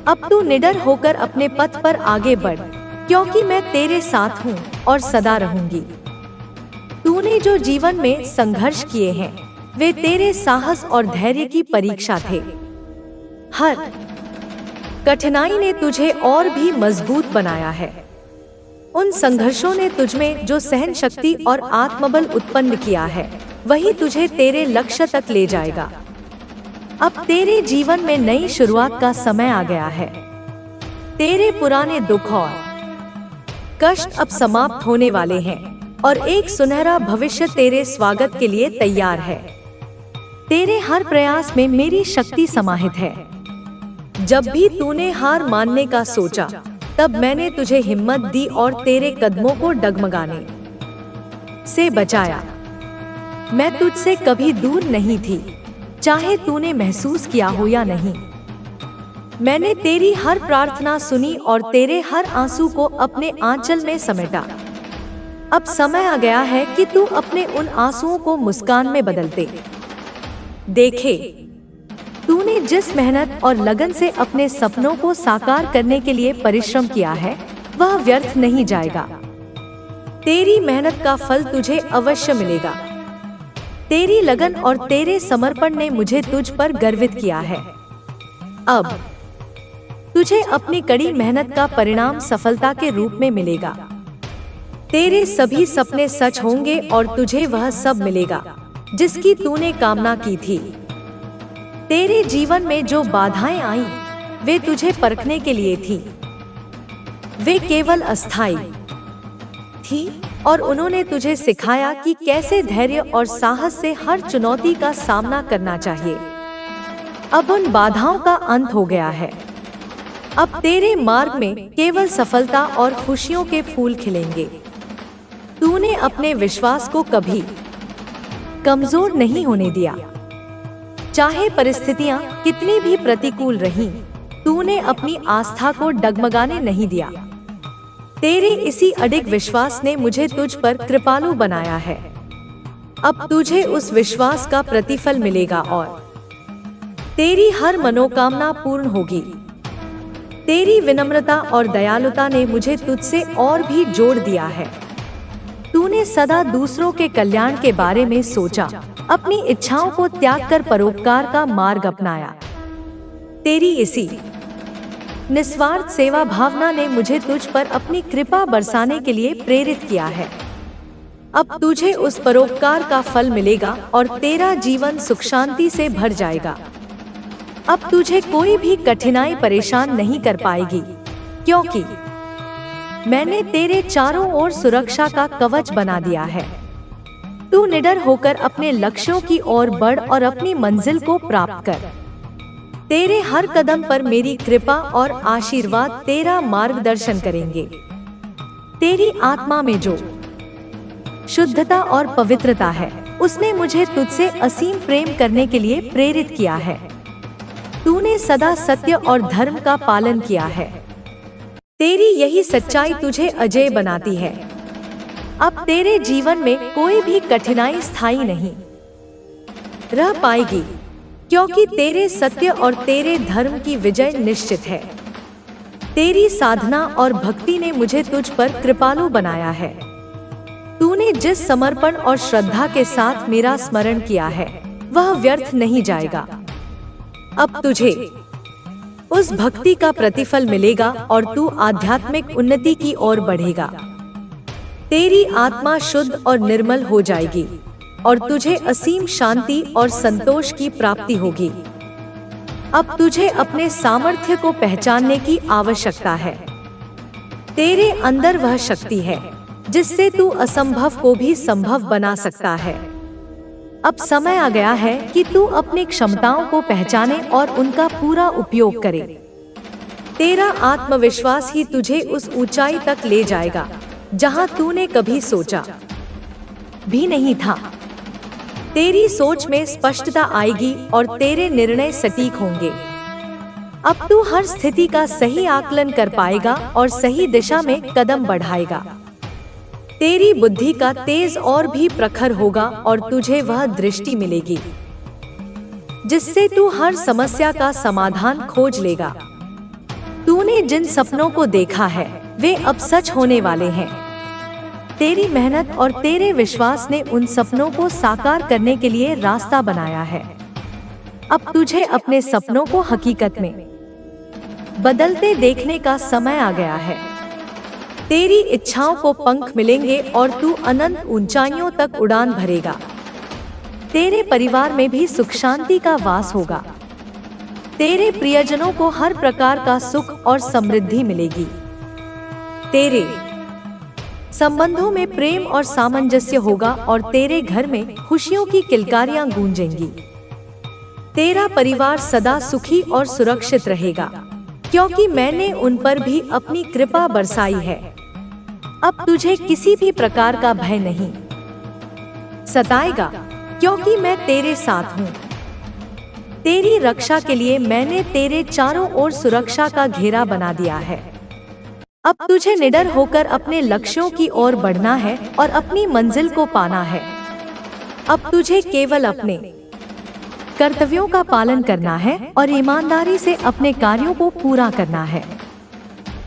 अब तू निडर होकर अपने पथ पर आगे बढ़, क्योंकि मैं तेरे साथ हूँ और सदा रहूंगी। तूने जो जीवन में संघर्ष किए हैं, वे तेरे साहस और धैर्य की परीक्षा थे। हर कठिनाई ने तुझे और भी मजबूत बनाया है। उन संघर्षों ने तुझमें जो सहन शक्ति और आत्मबल उत्पन्न किया है, वही तुझे तेरे लक्ष्य तक ले जाएगा। अब तेरे जीवन में नई शुरुआत का समय आ गया है। तेरे पुराने दुख और कष्ट अब समाप्त होने वाले हैं और एक सुनहरा भविष्य तेरे स्वागत के लिए तैयार है। तेरे हर प्रयास में मेरी शक्ति समाहित है। जब भी तूने हार मानने का सोचा, तब मैंने तुझे हिम्मत दी और तेरे कदमों को डगमगाने से बचाया। मैं तुझसे कभी दूर नहीं थी, चाहे तूने महसूस किया हो या नहीं। मैंने तेरी हर प्रार्थना सुनी और तेरे हर आंसू को अपने आंचल में समेटा। अब समय आ गया है कि तू अपने उन आंसुओं को मुस्कान में बदलते देखे। तूने जिस मेहनत और लगन से अपने सपनों को साकार करने के लिए परिश्रम किया है, वह व्यर्थ नहीं जाएगा। तेरी मेहनत का फल तुझे अवश्य मिलेगा। तेरी लगन और तेरे समर्पण ने मुझे तुझ पर गर्वित किया है। अब तुझे अपनी कड़ी मेहनत का परिणाम सफलता के रूप में मिलेगा। तेरे सभी सपने सच होंगे और तुझे वह सब मिलेगा जिसकी तूने कामना की थी। तेरे जीवन में जो बाधाएं आईं, वे तुझे परखने के लिए थी। वे केवल अस्थायी थी और उन्होंने तुझे सिखाया कि कैसे धैर्य और साहस से हर चुनौती का सामना करना चाहिए। अब उन बाधाओं का अंत हो गया है। अब तेरे मार्ग में केवल सफलता और खुशियों के फूल खिलेंगे। तूने अपने विश्वास को कभी कमजोर नहीं होने दिया। चाहे परिस्थितियां कितनी भी प्रतिकूल रहीं, तूने अपनी आस्था को डगमगाने नहीं दिया। तेरे इसी अडिग विश्वास ने मुझे तुझ पर कृपालु बनाया है। अब तुझे उस विश्वास का प्रतिफल मिलेगा और तेरी हर मनोकामना पूर्ण होगी। तेरी विनम्रता और दयालुता ने मुझे तुझसे और भी जोड़ दिया है। तूने सदा दूसरों के कल्याण के बारे में सोचा, अपनी इच्छाओं को त्याग कर परोपकार का मार्ग अपनाया। तेरी इसी निस्वार्थ सेवा भावना ने मुझे तुझ पर अपनी कृपा बरसाने के लिए प्रेरित किया है। अब तुझे उस परोपकार का फल मिलेगा और तेरा जीवन सुख शांति से भर जाएगा। अब तुझे कोई भी कठिनाई परेशान नहीं कर पाएगी, क्योंकि मैंने तेरे चारों ओर सुरक्षा का कवच बना दिया है। तू निडर होकर अपने लक्ष्यों की ओर बढ़ और अपनी मंजिल को प्राप्त कर। तेरे हर कदम पर मेरी कृपा और आशीर्वाद तेरा मार्गदर्शन करेंगे। तेरी आत्मा में जो शुद्धता और पवित्रता है, उसने मुझे तुझसे असीम प्रेम करने के लिए प्रेरित किया है। तूने सदा सत्य और धर्म का पालन किया है। तेरी यही सच्चाई तुझे अजेय बनाती है। अब तेरे जीवन में कोई भी कठिनाई स्थायी नहीं रह पाएगी, क्योंकि तेरे सत्य और तेरे धर्म की विजय निश्चित है। तेरी साधना और भक्ति ने मुझे तुझ पर कृपालु बनाया है। तूने जिस समर्पण और श्रद्धा के साथ मेरा स्मरण किया है, वह व्यर्थ नहीं जाएगा। अब तुझे उस भक्ति का प्रतिफल मिलेगा और तू आध्यात्मिक उन्नति की ओर बढ़ेगा। तेरी आत्मा शुद्ध और निर्मल हो जाएगी और तुझे असीम शांति और संतोष की प्राप्ति होगी। अब तुझे अपने सामर्थ्य को पहचानने की आवश्यकता है। तेरे अंदर वह शक्ति है जिससे तू असंभव को भी संभव बना सकता है। अब समय आ गया है कि तू अपनी क्षमताओं को पहचाने और उनका पूरा उपयोग करे। तेरा आत्मविश्वास ही तुझे उस ऊंचाई तक ले जाएगा जहां तूने कभी सोचा भी नहीं था। तेरी सोच में स्पष्टता आएगी और तेरे निर्णय सटीक होंगे। अब तू हर स्थिति का सही आकलन कर पाएगा और सही दिशा में कदम बढ़ाएगा। तेरी बुद्धि का तेज और भी प्रखर होगा और तुझे वह दृष्टि मिलेगी जिससे तू हर समस्या का समाधान खोज लेगा। तूने जिन सपनों को देखा है, वे अब सच होने वाले हैं। तेरी मेहनत और तेरे विश्वास ने उन सपनों को साकार करने के लिए रास्ता बनाया है। अब तुझे अपने सपनों को हकीकत में बदलते देखने का समय आ गया है। तेरी इच्छाओं को पंख मिलेंगे और तू अनंत ऊंचाइयों तक उड़ान भरेगा। तेरे परिवार में भी सुख शांति का वास होगा। तेरे प्रियजनों को हर प्रकार का सुख और समृद्धि मिलेगी। तेरे संबंधों में प्रेम और सामंजस्य होगा और तेरे घर में खुशियों की किलकारियां गूंजेंगी। तेरा परिवार सदा सुखी और सुरक्षित रहेगा, क्योंकि मैंने उन पर भी अपनी कृपा बरसाई है। अब तुझे किसी भी प्रकार का भय नहीं सताएगा, क्योंकि मैं तेरे साथ हूँ। तेरी रक्षा के लिए मैंने तेरे चारों ओर सुरक्षा का घेरा बना दिया है। अब तुझे निडर होकर अपने लक्ष्यों की ओर बढ़ना है और अपनी मंजिल को पाना है। अब तुझे केवल अपने कर्तव्यों का पालन करना है और ईमानदारी से अपने कार्यों को पूरा करना है।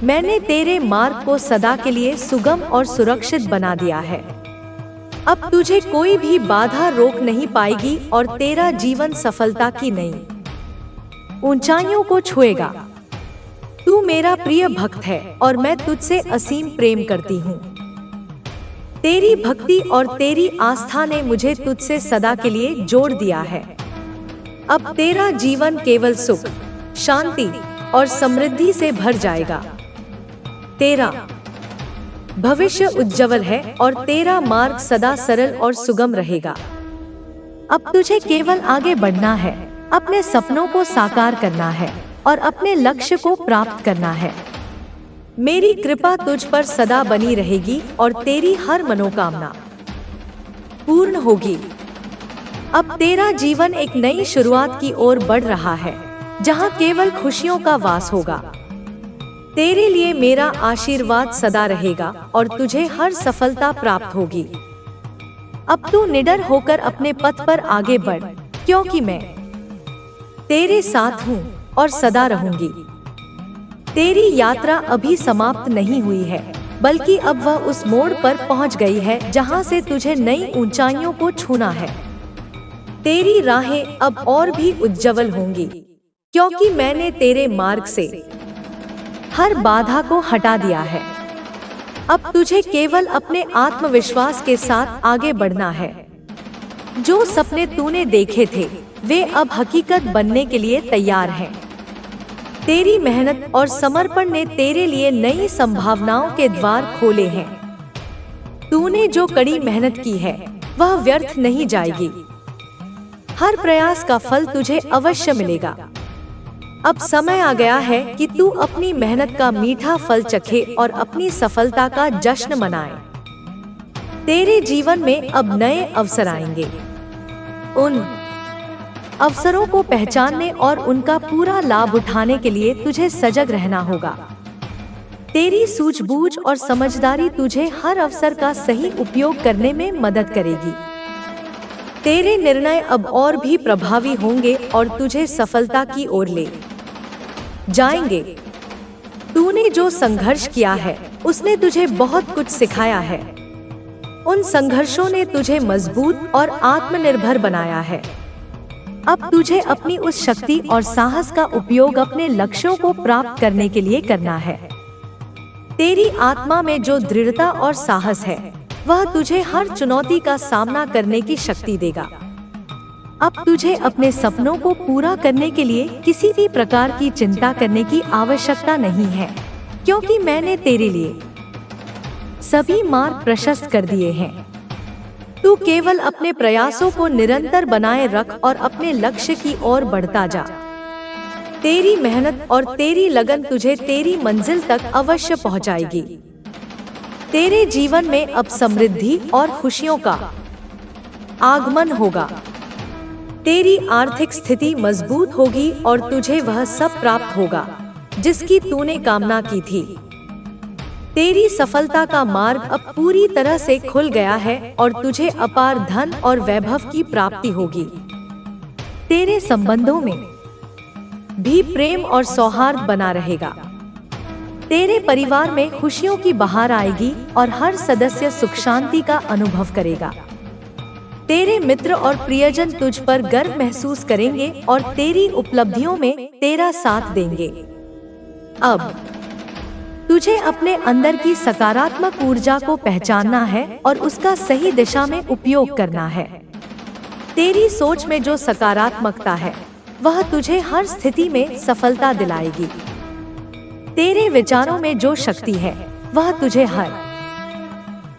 मैंने तेरे मार्ग को सदा के लिए सुगम और सुरक्षित बना दिया है। अब तुझे कोई भी बाधा रोक नहीं पाएगी और तेरा जीवन सफलता की नई ऊंचाइयों को छुएगा। तू मेरा प्रिय भक्त है और मैं तुझसे असीम प्रेम करती हूँ। तेरी भक्ति और तेरी आस्था ने मुझे तुझसे सदा के लिए जोड़ दिया है। अब तेरा जीवन केवल सुख, शांति और समृद्धि से भर जाएगा। तेरा भविष्य उज्जवल है और तेरा मार्ग सदा सरल और सुगम रहेगा। अब तुझे केवल आगे बढ़ना है, अपने सपनों को साकार करना है और अपने लक्ष्य को प्राप्त करना है। मेरी कृपा तुझ पर सदा बनी रहेगी और तेरी हर मनोकामना पूर्ण होगी। अब तेरा जीवन एक नई शुरुआत की ओर बढ़ रहा है, जहां केवल खुशियों का वास होगा। तेरे लिए मेरा आशीर्वाद सदा रहेगा और तुझे हर सफलता प्राप्त होगी। अब तू निडर होकर अपने पथ पर आगे बढ़, क्योंकि मैं तेरे साथ हूँ और सदा रहूंगी। तेरी यात्रा अभी समाप्त नहीं हुई है, बल्कि अब वह उस मोड़ पर पहुँच गई है जहाँ से तुझे नई ऊंचाइयों को छूना है। तेरी राहें अब और भी उज्जवल होंगी, क्योंकि मैंने तेरे मार्ग से हर बाधा को हटा दिया है। अब तुझे केवल अपने आत्मविश्वास के साथ आगे बढ़ना है। जो सपने तूने देखे थे, वे अब हकीकत बनने के लिए तैयार हैं। तेरी मेहनत और समर्पण ने तेरे लिए नई संभावनाओं के द्वार खोले हैं। तूने जो कड़ी मेहनत की है, वह व्यर्थ नहीं जाएगी। हर प्रयास का फल तुझे अवश्य मिलेगा। अब समय आ गया है कि तू अपनी मेहनत का मीठा फल चखे और अपनी सफलता का जश्न मनाए। तेरे जीवन में अब नए अवसर आएंगे। उन अवसरों को पहचानने और उनका पूरा लाभ उठाने के लिए तुझे सजग रहना होगा। तेरी सूझबूझ और समझदारी तुझे हर अवसर का सही उपयोग करने में मदद करेगी। तेरे निर्णय अब और भी प्रभावी होंगे और तुझे सफलता की ओर ले जाएंगे। तूने जो संघर्ष किया है उसने तुझे बहुत कुछ सिखाया है। उन संघर्षों ने तुझे मजबूत और आत्मनिर्भर बनाया है। अब तुझे अपनी उस शक्ति और साहस का उपयोग अपने लक्ष्यों को प्राप्त करने के लिए करना है। तेरी आत्मा में जो दृढ़ता और साहस है वह तुझे हर चुनौती का सामना करने की शक्ति देगा। अब तुझे अपने सपनों को पूरा करने के लिए किसी भी प्रकार की चिंता करने की आवश्यकता नहीं है, क्योंकि मैंने तेरे लिए सभी मार्ग प्रशस्त कर दिए हैं। तू केवल अपने प्रयासों को निरंतर बनाए रख और अपने लक्ष्य की ओर बढ़ता जा। तेरी मेहनत और तेरी लगन तुझे तेरी मंजिल तक अवश्य पहुंचाएगी। तेरे जीवन में अब समृद्धि और खुशियों का आगमन होगा। तेरी आर्थिक स्थिति मजबूत होगी और तुझे वह सब प्राप्त होगा जिसकी तूने कामना की थी। तेरी सफलता का मार्ग अब पूरी तरह से खुल गया है और तुझे अपार धन और वैभव की प्राप्ति होगी। तेरे संबंधों में भी प्रेम और सौहार्द बना रहेगा। तेरे परिवार में खुशियों की बहार आएगी और हर सदस्य सुख शांति का अनुभव करेगा। तेरे मित्र और प्रियजन तुझ पर गर्व महसूस करेंगे और तेरी उपलब्धियों में तेरा साथ देंगे। अब तुझे अपने अंदर की सकारात्मक ऊर्जा को पहचानना है और उसका सही दिशा में उपयोग करना है। तेरी सोच में जो सकारात्मकता है वह तुझे हर स्थिति में सफलता दिलाएगी। तेरे विचारों में जो शक्ति है वह तुझे हर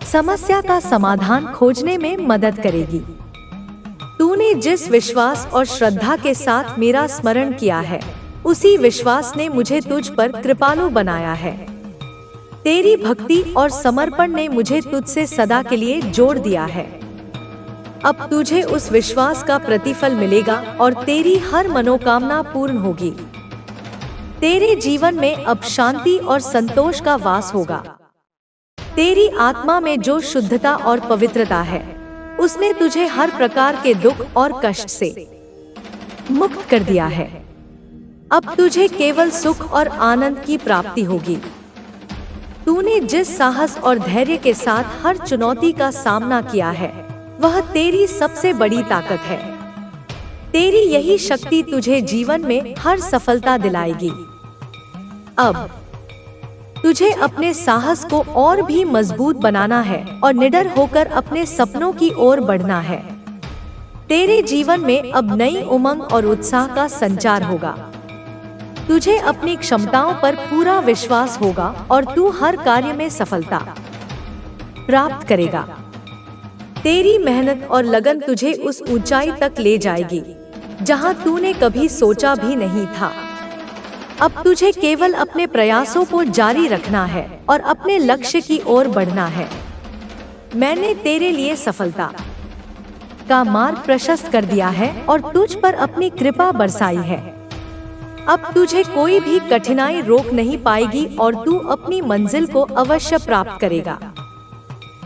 समस्या का समाधान खोजने में मदद करेगी। तूने जिस विश्वास और श्रद्धा के साथ मेरा स्मरण किया है उसी विश्वास ने मुझे तुझ पर कृपालु बनाया है। तेरी भक्ति और समर्पण ने मुझे तुझसे सदा के लिए जोड़ दिया है। अब तुझे उस विश्वास का प्रतिफल मिलेगा और तेरी हर मनोकामना पूर्ण होगी। तेरे जीवन में अब शांति और संतोष का वास होगा। तेरी आत्मा में जो शुद्धता और पवित्रता है उसने तुझे हर प्रकार के दुख और कष्ट से मुक्त कर दिया है। अब तुझे केवल सुख और आनंद की प्राप्ति होगी। तूने जिस साहस और धैर्य के साथ हर चुनौती का सामना किया है वह तेरी सबसे बड़ी ताकत है। तेरी यही शक्ति तुझे जीवन में हर सफलता दिलाएगी। अब तुझे अपने साहस को और भी मजबूत बनाना है और निडर होकर अपने सपनों की ओर बढ़ना है। तेरे जीवन में अब नई उमंग और उत्साह का संचार होगा। तुझे अपनी क्षमताओं पर पूरा विश्वास होगा और तू हर कार्य में सफलता प्राप्त करेगा। तेरी मेहनत और लगन तुझे उस ऊंचाई तक ले जाएगी जहां तूने कभी सोचा भी नहीं था। अब तुझे केवल अपने प्रयासों को जारी रखना है और अपने लक्ष्य की ओर बढ़ना है। मैंने तेरे लिए सफलता का मार्ग प्रशस्त कर दिया है और तुझ पर अपनी कृपा बरसाई है। अब तुझे कोई भी कठिनाई रोक नहीं पाएगी और तू अपनी मंजिल को अवश्य प्राप्त करेगा।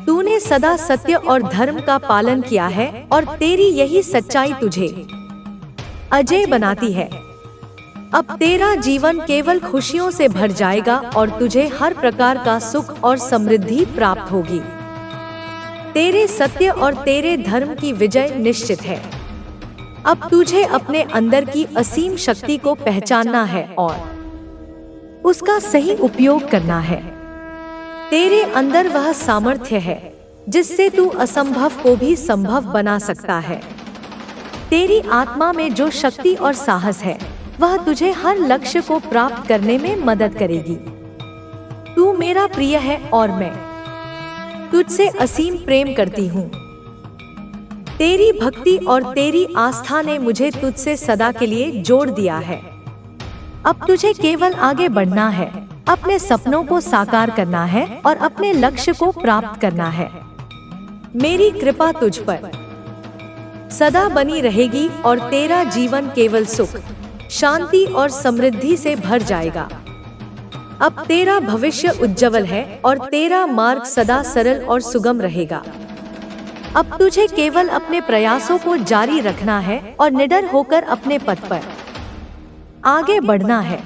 तूने सदा सत्य और धर्म का पालन किया है और तेरी यही सच्चाई तुझे अजय बनाती है। अब तेरा जीवन केवल खुशियों से भर जाएगा और तुझे हर प्रकार का सुख और समृद्धि प्राप्त होगी। तेरे सत्य और तेरे धर्म की विजय निश्चित है। अब तुझे अपने अंदर की असीम शक्ति को पहचानना है और उसका सही उपयोग करना है। तेरे अंदर वह सामर्थ्य है जिससे तू असंभव को भी संभव बना सकता है। तेरी आत्मा में जो शक्ति और साहस है वह तुझे हर लक्ष्य को प्राप्त करने में मदद करेगी। तू मेरा प्रिय है और मैं तुझसे असीम प्रेम करती हूँ। तेरी भक्ति और तेरी आस्था ने मुझे तुझसे सदा के लिए जोड़ दिया है। अब तुझे केवल आगे बढ़ना है, अपने सपनों को साकार करना है और अपने लक्ष्य को प्राप्त करना है। मेरी कृपा तुझ पर सदा बनी रहेगी और तेरा जीवन केवल सुख, शांति और समृद्धि से भर जाएगा। अब तेरा भविष्य उज्जवल है और तेरा मार्ग सदा सरल और सुगम रहेगा। अब तुझे केवल अपने प्रयासों को जारी रखना है और निडर होकर अपने पथ पर आगे बढ़ना है।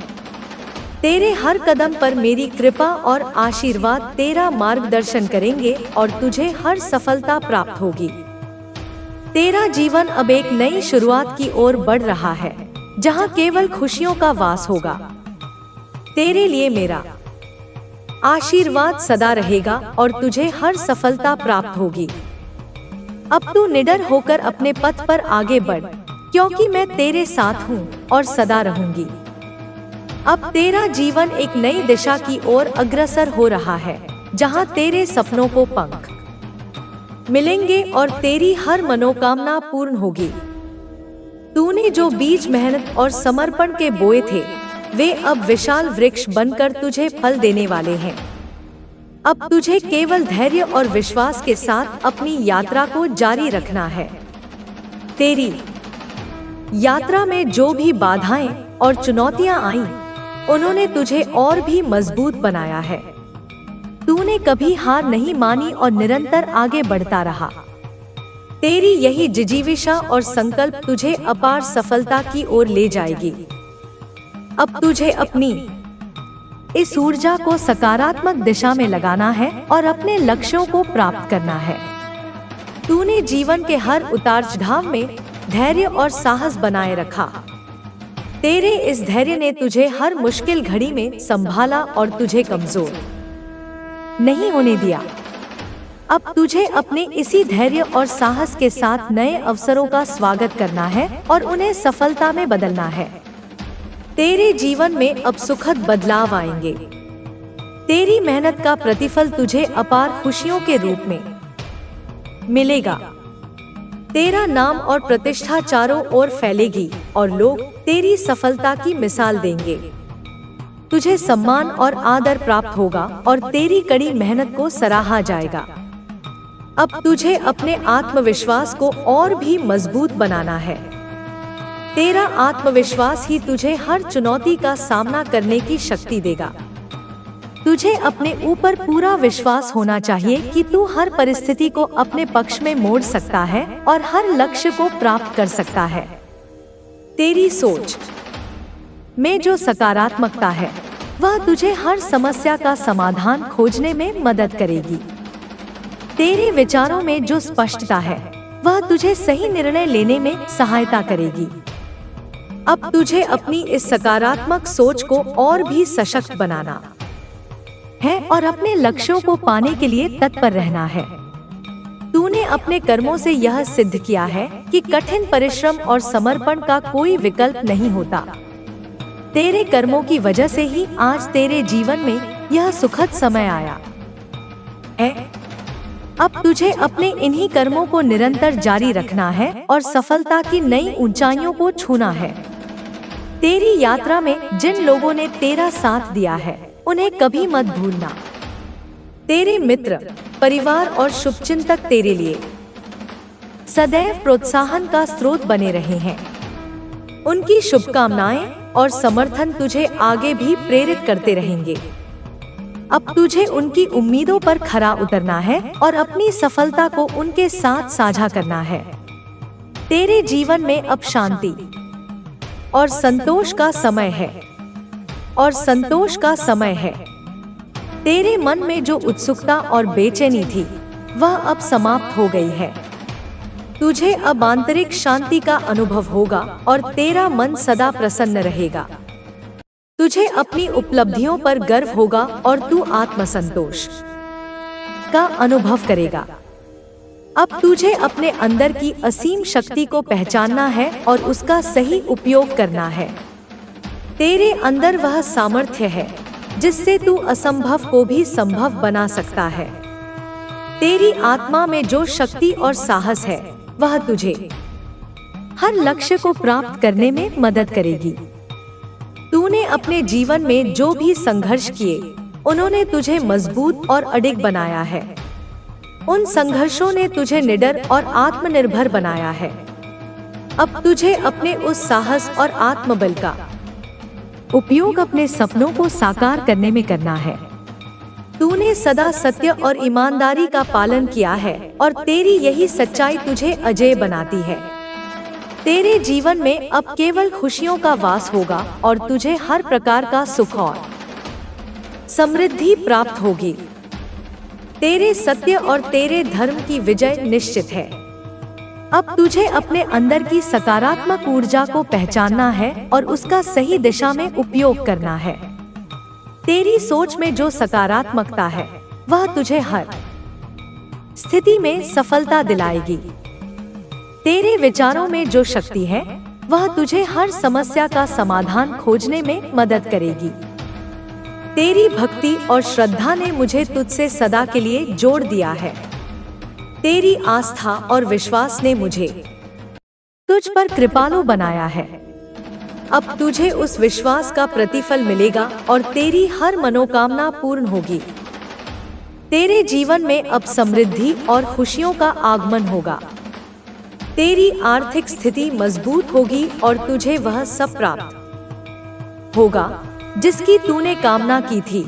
तेरे हर कदम पर मेरी कृपा और आशीर्वाद तेरा मार्गदर्शन करेंगे और तुझे हर सफलता प्राप्त होगी। तेरा जीवन अब एक नई शुरुआत की ओर बढ़ रहा है, जहां केवल खुशियों का वास होगा। तेरे लिए मेरा आशीर्वाद सदा रहेगा और तुझे हर सफलता प्राप्त होगी। अब तू निडर होकर अपने पथ पर आगे बढ़, क्योंकि मैं तेरे साथ हूँ और सदा रहूंगी। अब तेरा जीवन एक नई दिशा की ओर अग्रसर हो रहा है, जहां तेरे सपनों को पंख मिलेंगे और तेरी हर मनोकामना पूर्ण होगी। तूने जो बीज मेहनत और समर्पण के बोए थे, वे अब विशाल वृक्ष बनकर तुझे फल देने वाले हैं। अब तुझे केवल धैर्य और विश्वास के साथ अपनी यात्रा को जारी रखना है। तेरी यात्रा में जो भी बाधाएं और चुनौतियां आईं, उन्होंने तुझे और भी मजबूत बनाया है। तूने कभी हार नहीं मानी और निरंतर आगे बढ़ता रहा। तेरी यही जिजीविषा और संकल्प तुझे अपार सफलता की ओर ले जाएगी। अब तुझे अपनी इस ऊर्जा को सकारात्मक दिशा में लगाना है और अपने लक्ष्यों को प्राप्त करना है। तूने जीवन के हर उतार-चढ़ाव में धैर्य और साहस बनाए रखा। तेरे इस धैर्य ने तुझे हर मुश्किल घड़ी में संभाला और तुझे कमजोर नहीं होने दिया। अब तुझे अपने इसी धैर्य और साहस के साथ नए अवसरों का स्वागत करना है और उन्हें सफलता में बदलना है। तेरे जीवन में अब सुखद बदलाव आएंगे। तेरी मेहनत का प्रतिफल तुझे अपार खुशियों के रूप में मिलेगा। तेरा नाम और प्रतिष्ठा चारों ओर फैलेगी और लोग तेरी सफलता की मिसाल देंगे। तुझे सम्मान और आदर प्राप्त होगा और तेरी कड़ी मेहनत को सराहा जाएगा। अब तुझे अपने आत्मविश्वास को और भी मजबूत बनाना है। तेरा आत्मविश्वास ही तुझे हर चुनौती का सामना करने की शक्ति देगा। तुझे अपने ऊपर पूरा विश्वास होना चाहिए कि तू हर परिस्थिति को अपने पक्ष में मोड़ सकता है और हर लक्ष्य को प्राप्त कर सकता है। तेरी सोच में जो सकारात्मकता है, वह तुझे हर समस्या का समाधान खोजने में मदद करेगी। तेरे विचारों में जो स्पष्टता है, वह तुझे सही निर्णय लेने में सहायता करेगी। अब तुझे अपनी इस सकारात्मक सोच को और भी सशक्त बनाना है और अपने लक्ष्यों को पाने के लिए तत्पर रहना है। तूने अपने कर्मों से यह सिद्ध किया है कि कठिन परिश्रम और समर्पण का कोई विकल्प नहीं होता। तेरे कर्मों की वजह से ही आज तेरे जीवन में यह सुखद समय आया है। अब तुझे अपने इन्हीं कर्मों को निरंतर जारी रखना है और सफलता की नई ऊंचाइयों को छूना है। तेरी यात्रा में जिन लोगों ने तेरा साथ दिया है, उन्हें कभी मत भूलना। तेरे मित्र, परिवार और शुभचिंतक तेरे लिए सदैव प्रोत्साहन का स्रोत बने रहे हैं। उनकी शुभकामनाएं और समर्थन तुझे आगे भी प्रेरित करते रहेंगे। अब तुझे उनकी उम्मीदों पर खरा उतरना है और अपनी सफलता को उनके साथ साझा करना है। तेरे जीवन में अब शांति और संतोष का समय है। तेरे मन में जो उत्सुकता और बेचैनी थी, वह अब समाप्त हो गई है। तुझे अब आंतरिक शांति का अनुभव होगा और तेरा मन सदा प्रसन्न रहेगा। तुझे अपनी उपलब्धियों पर गर्व होगा और तू आत्मसंतोष का अनुभव करेगा। अब तुझे अपने अंदर की असीम शक्ति को पहचानना है और उसका सही उपयोग करना है। तेरे अंदर वह सामर्थ्य है जिससे तू असंभव को भी संभव बना सकता है। तेरी आत्मा में जो शक्ति और साहस है, वह तुझे हर लक्ष्य को प्राप्त करने में मदद करेगी। तूने अपने जीवन में जो भी संघर्ष किए, उन्होंने तुझे मजबूत और अडिग बनाया है। उन संघर्षों ने तुझे निडर और आत्मनिर्भर बनाया है। अब तुझे अपने उस साहस और आत्मबल का उपयोग अपने सपनों को साकार करने में करना है। तूने सदा सत्य और ईमानदारी का पालन किया है और तेरी यही सच्चाई तुझे अजेय बनाती है। तेरे जीवन में अब केवल खुशियों का वास होगा और तुझे हर प्रकार का सुख और समृद्धि प्राप्त होगी। तेरे सत्य और तेरे धर्म की विजय निश्चित है। अब तुझे अपने अंदर की सकारात्मक ऊर्जा को पहचानना है और उसका सही दिशा में उपयोग करना है। तेरी सोच में जो सकारात्मकता है, वह तुझे हर स्थिति में सफलता दिलाएगी। तेरे विचारों में जो शक्ति है, वह तुझे हर समस्या का समाधान खोजने में मदद करेगी। तेरी भक्ति और श्रद्धा ने मुझे तुझसे सदा के लिए जोड़ दिया है। तेरी आस्था और विश्वास ने मुझे तुझ पर कृपालु बनाया है। अब तुझे उस विश्वास का प्रतिफल मिलेगा और तेरी हर मनोकामना पूर्ण होगी। तेरे जीवन में अब समृद्धि और खुशियों का आगमन होगा। तेरी आर्थिक स्थिति मजबूत होगी और तुझे वह सब प्राप्त होगा जिसकी तूने कामना की थी।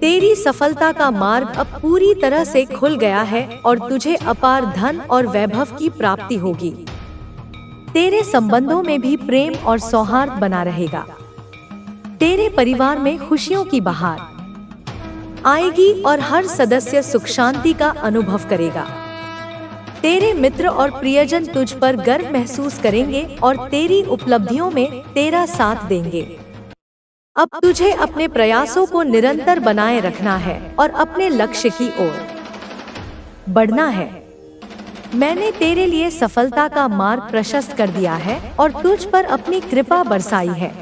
तेरी सफलता का मार्ग अब पूरी तरह से खुल गया है और तुझे अपार धन और वैभव की प्राप्ति होगी। तेरे संबंधों में भी प्रेम और सौहार्द बना रहेगा। तेरे परिवार में खुशियों की बहार आएगी और हर सदस्य सुख शांति का अनुभव करेगा। तेरे मित्र और प्रियजन तुझ पर गर्व महसूस करेंगे और तेरी उपलब्धियों में तेरा साथ देंगे। अब तुझे अपने प्रयासों को निरंतर बनाए रखना है और अपने लक्ष्य की ओर बढ़ना है। मैंने तेरे लिए सफलता का मार्ग प्रशस्त कर दिया है और तुझ पर अपनी कृपा बरसाई है।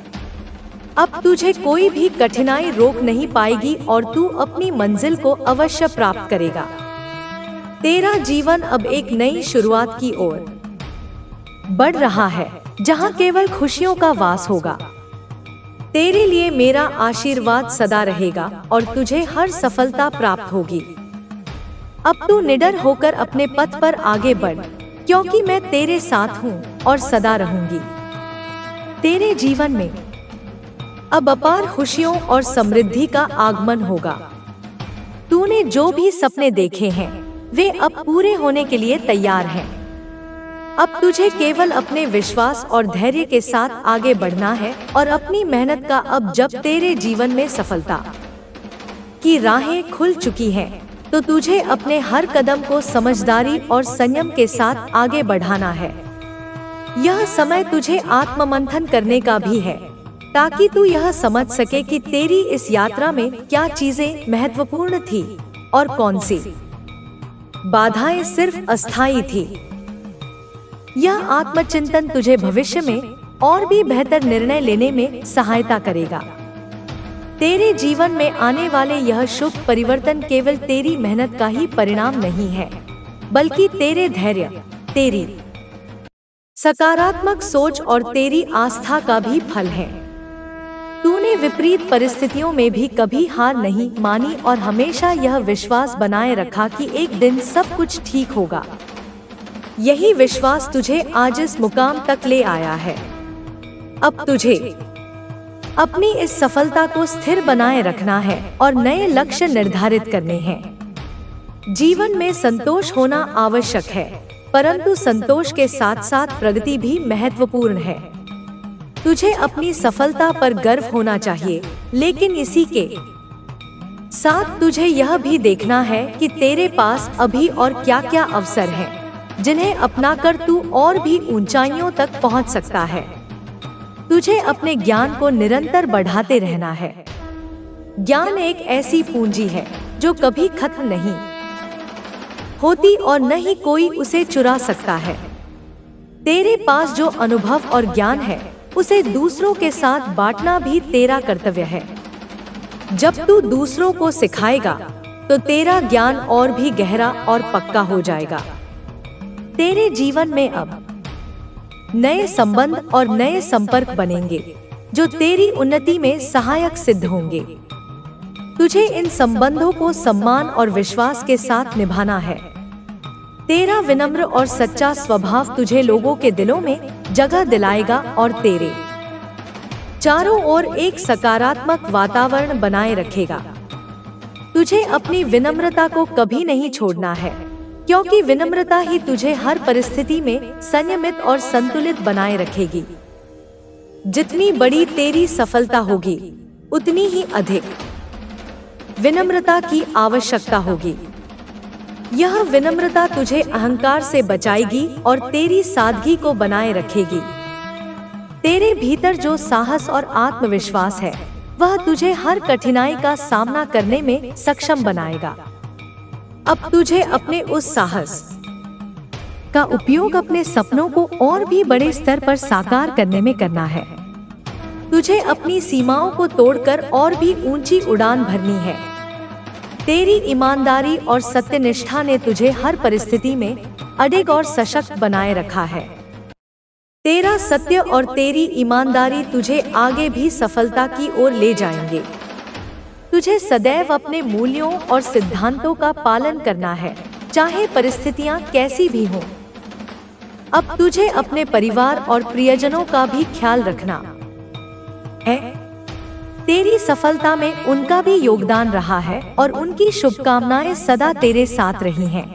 अब तुझे कोई भी कठिनाई रोक नहीं पाएगी और तू अपनी मंजिल को अवश्य प्राप्त करेगा। तेरा जीवन अब एक नई शुरुआत की ओर बढ़ रहा है, जहां केवल खुशियों का वास होगा। तेरे लिए मेरा आशीर्वाद सदा रहेगा और तुझे हर सफलता प्राप्त होगी। अब तू निडर होकर अपने पथ पर आगे बढ़, क्योंकि मैं तेरे साथ हूँ और सदा रहूंगी। तेरे जीवन में अब अपार खुशियों और समृद्धि का आगमन होगा। तूने जो भी सपने देखे हैं, वे अब पूरे होने के लिए तैयार हैं। अब तुझे केवल अपने विश्वास और धैर्य के साथ आगे बढ़ना है और अपनी मेहनत का अब जब तेरे जीवन में सफलता की राहें खुल चुकी हैं, तो तुझे अपने हर कदम को समझदारी और संयम के साथ आगे बढ़ाना है। यह समय तुझे आत्ममंथन करने का भी है, ताकि तू यह समझ सके कि तेरी इस यात्रा में क्या चीजें महत्वपूर्ण थी और कौन सी बाधाएं सिर्फ अस्थायी थी। यह आत्मचिंतन तुझे भविष्य में और भी बेहतर निर्णय लेने में सहायता करेगा। तेरे जीवन में आने वाले यह शुभ परिवर्तन केवल तेरी मेहनत का ही परिणाम नहीं है, बल्कि तेरे धैर्य, तेरी सकारात्मक सोच और तेरी आस्था का भी फल है। तूने विपरीत परिस्थितियों में भी कभी हार नहीं मानी और हमेशा यह विश्वास बनाए रखा कि एक दिन सब कुछ ठीक होगा। यही विश्वास तुझे आज इस मुकाम तक ले आया है। अब तुझे अपनी इस सफलता को स्थिर बनाए रखना है और नए लक्ष्य निर्धारित करने हैं। जीवन में संतोष होना आवश्यक है, परंतु संतोष के साथ साथ प्रगति भी महत्वपूर्ण है। तुझे अपनी सफलता पर गर्व होना चाहिए, लेकिन इसी के साथ तुझे यह भी देखना है कि तेरे पास अभी और क्या क्या अवसर हैं, जिन्हें अपनाकर तू और भी ऊंचाइयों तक पहुंच सकता है। तुझे अपने ज्ञान को निरंतर बढ़ाते रहना है। ज्ञान एक ऐसी पूंजी है जो कभी खत्म नहीं होती और न ही कोई उसे चुरा सकता है। तेरे पास जो अनुभव और ज्ञान है, उसे दूसरों के साथ बांटना भी तेरा कर्तव्य है। जब तू दूसरों को सिखाएगा, तो तेरा ज्ञान और भी गहरा और पक्का हो जाएगा। तेरे जीवन में अब नए संबंध और नए संपर्क बनेंगे। जो तेरी उन्नति में सहायक सिद्ध होंगे। तुझे इन संबंधों को सम्मान और विश्वास के साथ निभाना है। तेरा विनम्र और सच्चा स्वभाव तुझे लोगों के दिलों में जगह दिलाएगा और तेरे चारों ओर एक सकारात्मक वातावरण बनाए रखेगा। तुझे अपनी विनम्रता को कभी नहीं छोड़ना है, क्योंकि विनम्रता ही तुझे हर परिस्थिति में संयमित और संतुलित बनाए रखेगी। जितनी बड़ी तेरी सफलता होगी, उतनी ही अधिक विनम्रता की आवश्यकता होगी। यह विनम्रता तुझे अहंकार से बचाएगी और तेरी सादगी को बनाए रखेगी। तेरे भीतर जो साहस और आत्मविश्वास है, वह तुझे हर कठिनाई का सामना करने में सक्षम बनाएगा। अब तुझे अपने उस साहस का उपयोग अपने सपनों को और भी बड़े स्तर पर साकार करने में करना है। तुझे अपनी सीमाओं को तोड़कर और भी ऊंची उड़ान भरनी है। तेरी ईमानदारी और सत्यनिष्ठा ने तुझे हर परिस्थिति में अडिग और सशक्त बनाए रखा है। तेरा सत्य और तेरी ईमानदारी तुझे आगे भी सफलता की ओर ले जाएंगे। तुझे सदैव अपने मूल्यों और सिद्धांतों का पालन करना है, चाहे परिस्थितियां कैसी भी हों। अब तुझे अपने परिवार और प्रियजनों का भी ख्याल रखना है। तेरी सफलता में उनका भी योगदान रहा है और उनकी शुभकामनाएं सदा तेरे साथ रही हैं।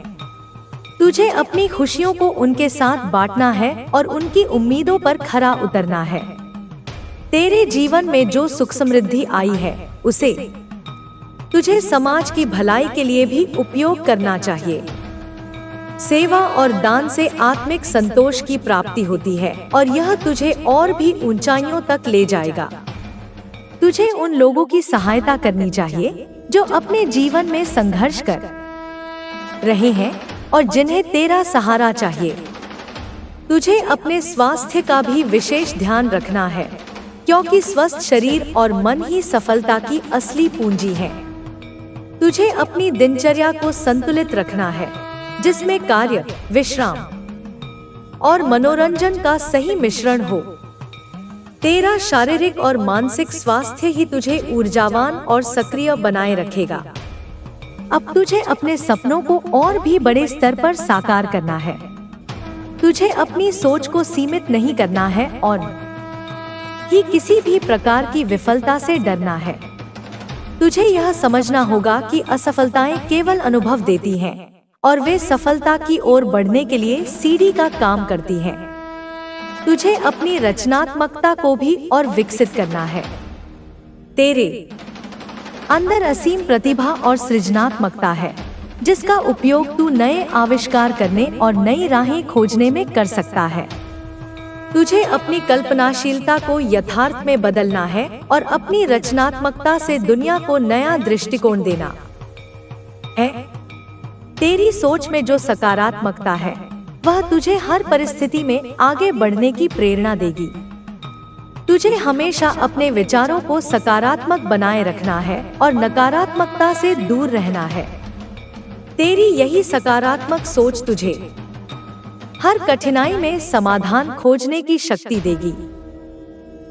तुझे अपनी खुशियों को उनके साथ बांटना है और उनकी उम्मीदों पर खरा उतरना है। तेरे जीवन में जो सुख समृद्धि आई है, उसे तुझे समाज की भलाई के लिए भी उपयोग करना चाहिए। सेवा और दान से आत्मिक संतोष की प्राप्ति होती है और यह तुझे और भी ऊंचाइयों तक ले जाएगा। तुझे उन लोगों की सहायता करनी चाहिए जो अपने जीवन में संघर्ष कर रहे हैं और जिन्हें तेरा सहारा चाहिए। तुझे अपने स्वास्थ्य का भी विशेष ध्यान रखना है, क्योंकि स्वस्थ शरीर और मन ही सफलता की असली पूंजी है। तुझे अपनी दिनचर्या को संतुलित रखना है, जिसमें कार्य, विश्राम और मनोरंजन का सही मिश्रण हो। तेरा शारीरिक और मानसिक स्वास्थ्य ही तुझे ऊर्जावान और सक्रिय बनाए रखेगा। अब तुझे अपने सपनों को और भी बड़े स्तर पर साकार करना है। तुझे अपनी सोच को सीमित नहीं करना है और कि किसी भी प्रकार की विफलता से डरना है। तुझे यह समझना होगा कि असफलताएं केवल अनुभव देती हैं और वे सफलता की ओर बढ़ने के लिए सीढ़ी का काम करती हैं। तुझे अपनी रचनात्मकता को भी और विकसित करना है। तेरे अंदर असीम प्रतिभा और सृजनात्मकता है, जिसका उपयोग तू नए आविष्कार करने और नई राहें खोजने में कर सकता है। तुझे अपनी कल्पनाशीलता को यथार्थ में बदलना है और अपनी रचनात्मकता से दुनिया को नया दृष्टिकोण देना है। तेरी सोच में जो सकारात्मकता है, वह तुझे हर परिस्थिति में आगे बढ़ने की प्रेरणा देगी। तुझे हमेशा अपने विचारों को सकारात्मक बनाए रखना है और नकारात्मकता से दूर रहना है। तेरी यही सकारात्मक सोच तुझे हर कठिनाई में समाधान खोजने की शक्ति देगी।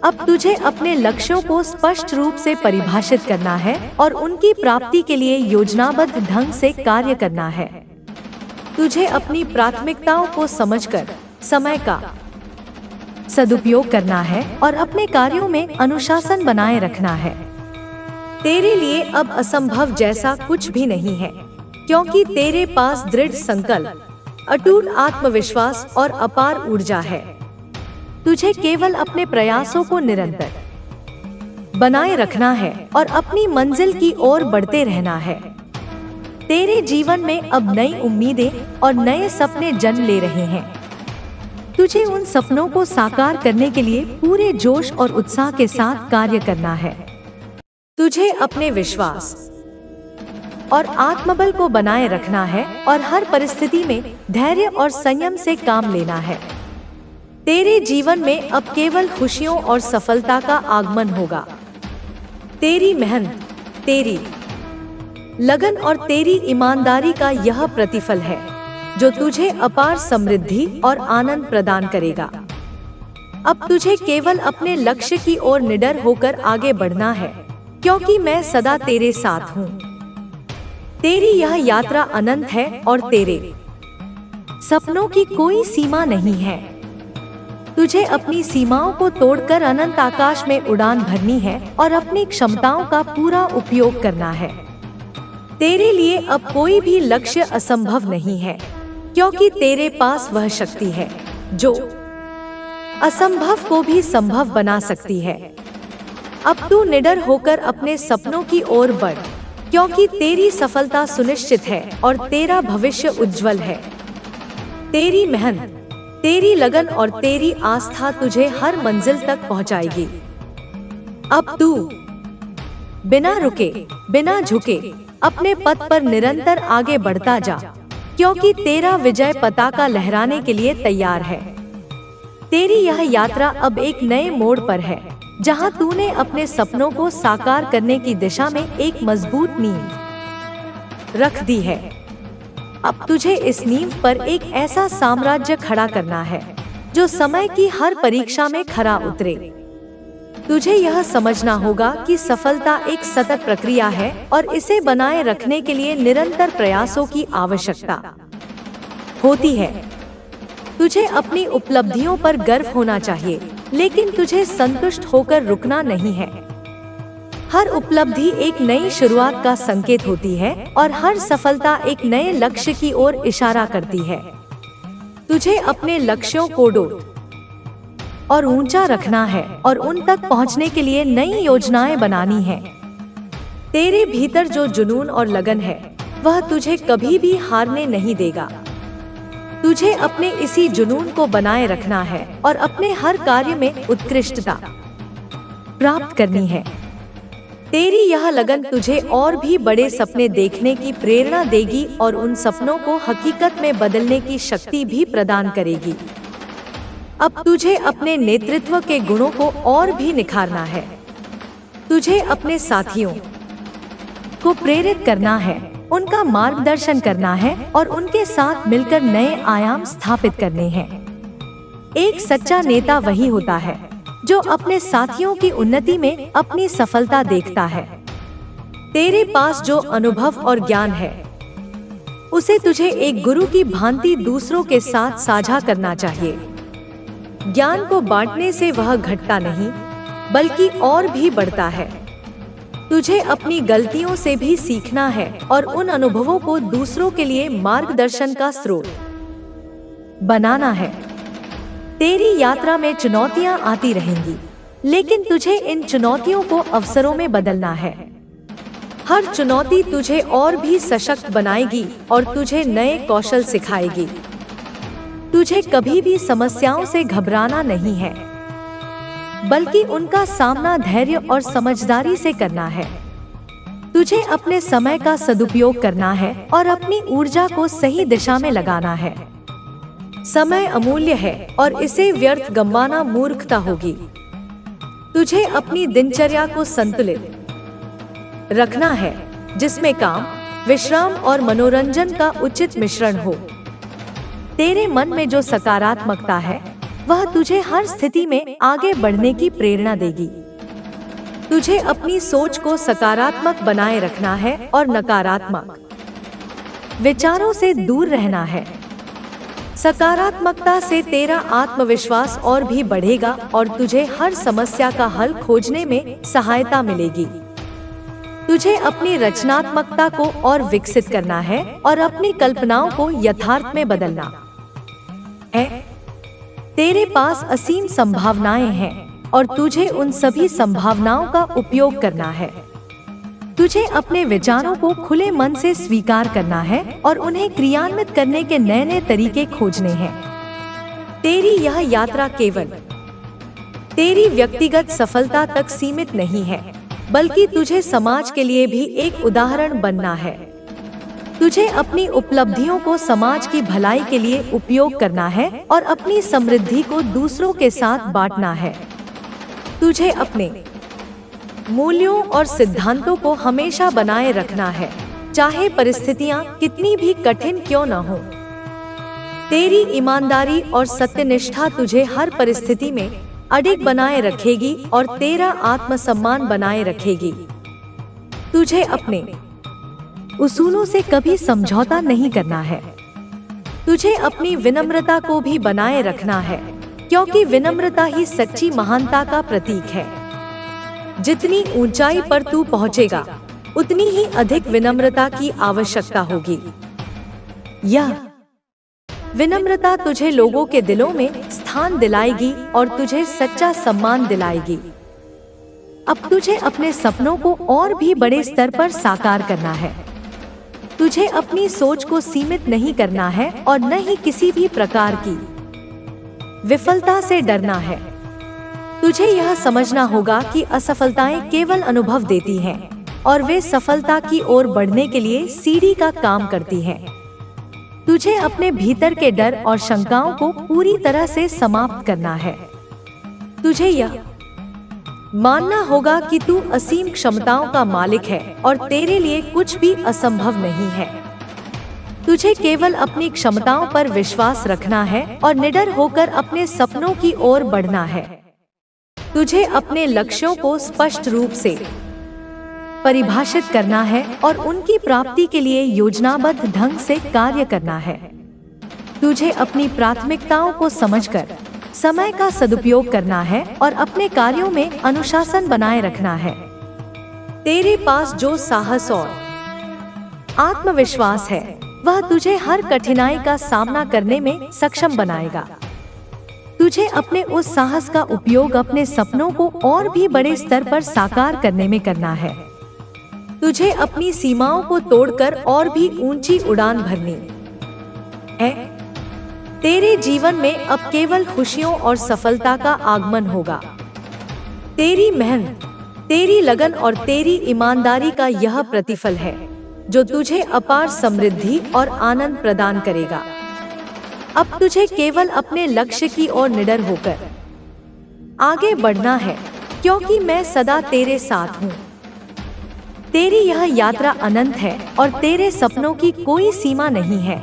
अब तुझे अपने लक्ष्यों को स्पष्ट रूप से परिभाषित करना है और उनकी प्राप्ति के लिए योजनाबद्ध ढंग से कार्य करना है। तुझे अपनी प्राथमिकताओं को समझकर समय का सदुपयोग करना है और अपने कार्यों में अनुशासन बनाए रखना है। तेरे लिए अब असंभव जैसा कुछ भी नहीं है, क्योंकि तेरे पास दृढ़ संकल्प, अटूट आत्मविश्वास और अपार ऊर्जा है। तुझे केवल अपने प्रयासों को निरंतर बनाए रखना है और अपनी मंजिल की ओर बढ़ते रहना है। तेरे जीवन में अब नई उम्मीदें और नए सपने जन्म ले रहे हैं। तुझे उन सपनों को साकार करने के लिए पूरे जोश और उत्साह के साथ कार्य करना है। तुझे अपने विश्वास और आत्मबल को बनाए रखना है और हर परिस्थिति में धैर्य और संयम से काम लेना है। तेरे जीवन में अब केवल खुशियों और सफलता का आगमन होगा। तेरी मेहनत, तेरी लगन और तेरी ईमानदारी का यह प्रतिफल है, जो तुझे अपार समृद्धि और आनंद प्रदान करेगा। अब तुझे केवल अपने लक्ष्य की ओर निडर होकर आगे बढ़ना है, क्योंकि मैं सदा तेरे साथ हूँ। तेरी यह यात्रा अनंत है और तेरे सपनों की कोई सीमा नहीं है। तुझे अपनी सीमाओं को तोड़कर अनंत आकाश में उड़ान भरनी है और अपनी क्षमताओं का पूरा उपयोग करना है। तेरे लिए अब कोई भी लक्ष्य असंभव नहीं है, क्योंकि तेरे पास वह शक्ति है जो असंभव को भी संभव बना सकती है। अब तू निडर होकर अपने सपनों की ओर बढ़, क्योंकि तेरी सफलता सुनिश्चित है और तेरा भविष्य उज्जवल है। तेरी मेहनत, तेरी लगन और तेरी आस्था तुझे हर मंजिल तक पहुंचाएगी। अब तू बिना रुके, बिना झुके अपने पथ पर निरंतर आगे बढ़ता जा, क्योंकि तेरा विजय पताका लहराने के लिए तैयार है। तेरी यह यात्रा अब एक नए मोड़ पर है, जहां तूने अपने सपनों को साकार करने की दिशा में एक मजबूत नींव रख दी है। अब तुझे इस नींव पर एक ऐसा साम्राज्य खड़ा करना है जो समय की हर परीक्षा में खरा उतरे। तुझे यह समझना होगा कि सफलता एक सतत प्रक्रिया है और इसे बनाए रखने के लिए निरंतर प्रयासों की आवश्यकता होती है। तुझे अपनी उपलब्धियों पर गर्व होना चाहिए, लेकिन तुझे संतुष्ट होकर रुकना नहीं है। हर उपलब्धि एक नई शुरुआत का संकेत होती है और हर सफलता एक नए लक्ष्य की ओर इशारा करती है। तुझे अपने लक्ष्यों को डोर और ऊंचा रखना है और उन तक पहुंचने के लिए नई योजनाएं बनानी है। तेरे भीतर जो जुनून और लगन है, वह तुझे कभी भी हारने नहीं देगा। तुझे अपने इसी जुनून को बनाए रखना है और अपने हर कार्य में उत्कृष्टता प्राप्त करनी है। तेरी यह लगन तुझे और भी बड़े सपने देखने की प्रेरणा देगी और उन सपनों को हकीकत में बदलने की शक्ति भी प्रदान करेगी। अब तुझे अपने नेतृत्व के गुणों को और भी निखारना है। तुझे अपने साथियों को प्रेरित करना है, उनका मार्गदर्शन करना है और उनके साथ मिलकर नए आयाम स्थापित करने हैं। एक सच्चा नेता वही होता है जो अपने साथियों की उन्नति में अपनी सफलता देखता है। तेरे पास जो अनुभव और ज्ञान है, उसे तुझे एक गुरु की भांति दूसरों के साथ साझा करना चाहिए। ज्ञान को बांटने से वह घटता नहीं, बल्कि और भी बढ़ता है। तुझे अपनी गलतियों से भी सीखना है और उन अनुभवों को दूसरों के लिए मार्गदर्शन का स्रोत बनाना है। तेरी यात्रा में चुनौतियां आती रहेंगी, लेकिन तुझे इन चुनौतियों को अवसरों में बदलना है। हर चुनौती तुझे और भी सशक्त बनाएगी और तुझे नए कौशल सिखाएगी। तुझे कभी भी समस्याओं से घबराना नहीं है, बल्कि उनका सामना धैर्य और समझदारी से करना है। तुझे अपने समय का सदुपयोग करना है और अपनी ऊर्जा को सही दिशा में लगाना है। समय अमूल्य है और इसे व्यर्थ गंवाना मूर्खता होगी। तुझे अपनी दिनचर्या को संतुलित रखना है, जिसमें काम, विश्राम और मनोरंजन का उचित मिश्रण हो। तेरे मन में जो सकारात्मकता है, वह तुझे हर स्थिति में आगे बढ़ने की प्रेरणा देगी। तुझे अपनी सोच को सकारात्मक बनाए रखना है और नकारात्मक विचारों से दूर रहना है। सकारात्मकता से तेरा आत्मविश्वास और भी बढ़ेगा और तुझे हर समस्या का हल खोजने में सहायता मिलेगी। तुझे अपनी रचनात्मकता को और विकसित करना है और अपनी कल्पनाओं को यथार्थ में बदलना है। तेरे पास असीम संभावनाएं हैं और तुझे उन सभी संभावनाओं का उपयोग करना है। तुझे अपने विचारों को खुले मन से स्वीकार करना है और उन्हें क्रियान्वित करने के नए नए तरीके खोजने हैं। तेरी यह यात्रा केवल तेरी व्यक्तिगत सफलता तक सीमित नहीं है, बल्कि तुझे समाज के लिए भी एक उदाहरण बनना है। तुझे अपनी उपलब्धियों को समाज की भलाई के लिए उपयोग करना है और अपनी समृद्धि को दूसरों के साथ बांटना है। तुझे अपने मूल्यों और सिद्धांतों को हमेशा बनाए रखना है, चाहे परिस्थितियां कितनी भी कठिन क्यों न हो। तेरी ईमानदारी और सत्यनिष्ठा तुझे हर परिस्थिति में अडिग बनाए रखेगी और तेरा आत्मसम्मान बनाए रखेगी। तुझे अपने उसूलों से कभी समझौता नहीं करना है। तुझे अपनी विनम्रता को भी बनाए रखना है, क्योंकि विनम्रता ही सच्ची महानता का प्रतीक है। जितनी ऊंचाई पर तू पहुंचेगा, उतनी ही अधिक विनम्रता की आवश्यकता होगी। यह विनम्रता तुझे लोगों के दिलों में स्थान दिलाएगी और तुझे सच्चा सम्मान दिलाएगी। अब तुझे अपने सपनों को और भी बड़े स्तर पर साकार करना है। तुझे अपनी सोच को सीमित नहीं करना है और न ही किसी भी प्रकार की विफलता से डरना है। तुझे यह समझना होगा कि असफलताएं केवल अनुभव देती हैं और वे सफलता की ओर बढ़ने के लिए सीढ़ी का काम करती हैं। तुझे अपने भीतर के डर और शंकाओं को पूरी तरह से समाप्त करना है। तुझे यह मानना होगा कि तू असीम क्षमताओं का मालिक है और तेरे लिए कुछ भी असंभव नहीं है। तुझे केवल अपनी क्षमताओं पर विश्वास रखना है और निडर होकर अपने सपनों की ओर बढ़ना है। तुझे अपने लक्ष्यों को स्पष्ट रूप से परिभाषित करना है और उनकी प्राप्ति के लिए योजनाबद्ध ढंग से कार्य करना है। तुझे अपनी प्राथमिकताओं को समझकर समय का सदुपयोग करना है और अपने कार्यों में अनुशासन बनाए रखना है। तेरे पास जो साहस और आत्मविश्वास है, वह तुझे हर कठिनाई का सामना करने में सक्षम बनाएगा। तुझे अपने उस साहस का उपयोग अपने सपनों को और भी बड़े स्तर पर साकार करने में करना है। तुझे अपनी सीमाओं को तोड़कर और भी ऊंची उड़ान भरनी है। तेरे जीवन में अब केवल खुशियों और सफलता का आगमन होगा। तेरी मेहनत, तेरी लगन और तेरी ईमानदारी का यह प्रतिफल है जो तुझे अपार समृद्धि और आनंद प्रदान करेगा। अब तुझे केवल अपने लक्ष्य की ओर निडर होकर आगे बढ़ना है, क्योंकि मैं सदा तेरे साथ हूँ। तेरी यह यात्रा अनंत है और तेरे सपनों की कोई सीमा नहीं है।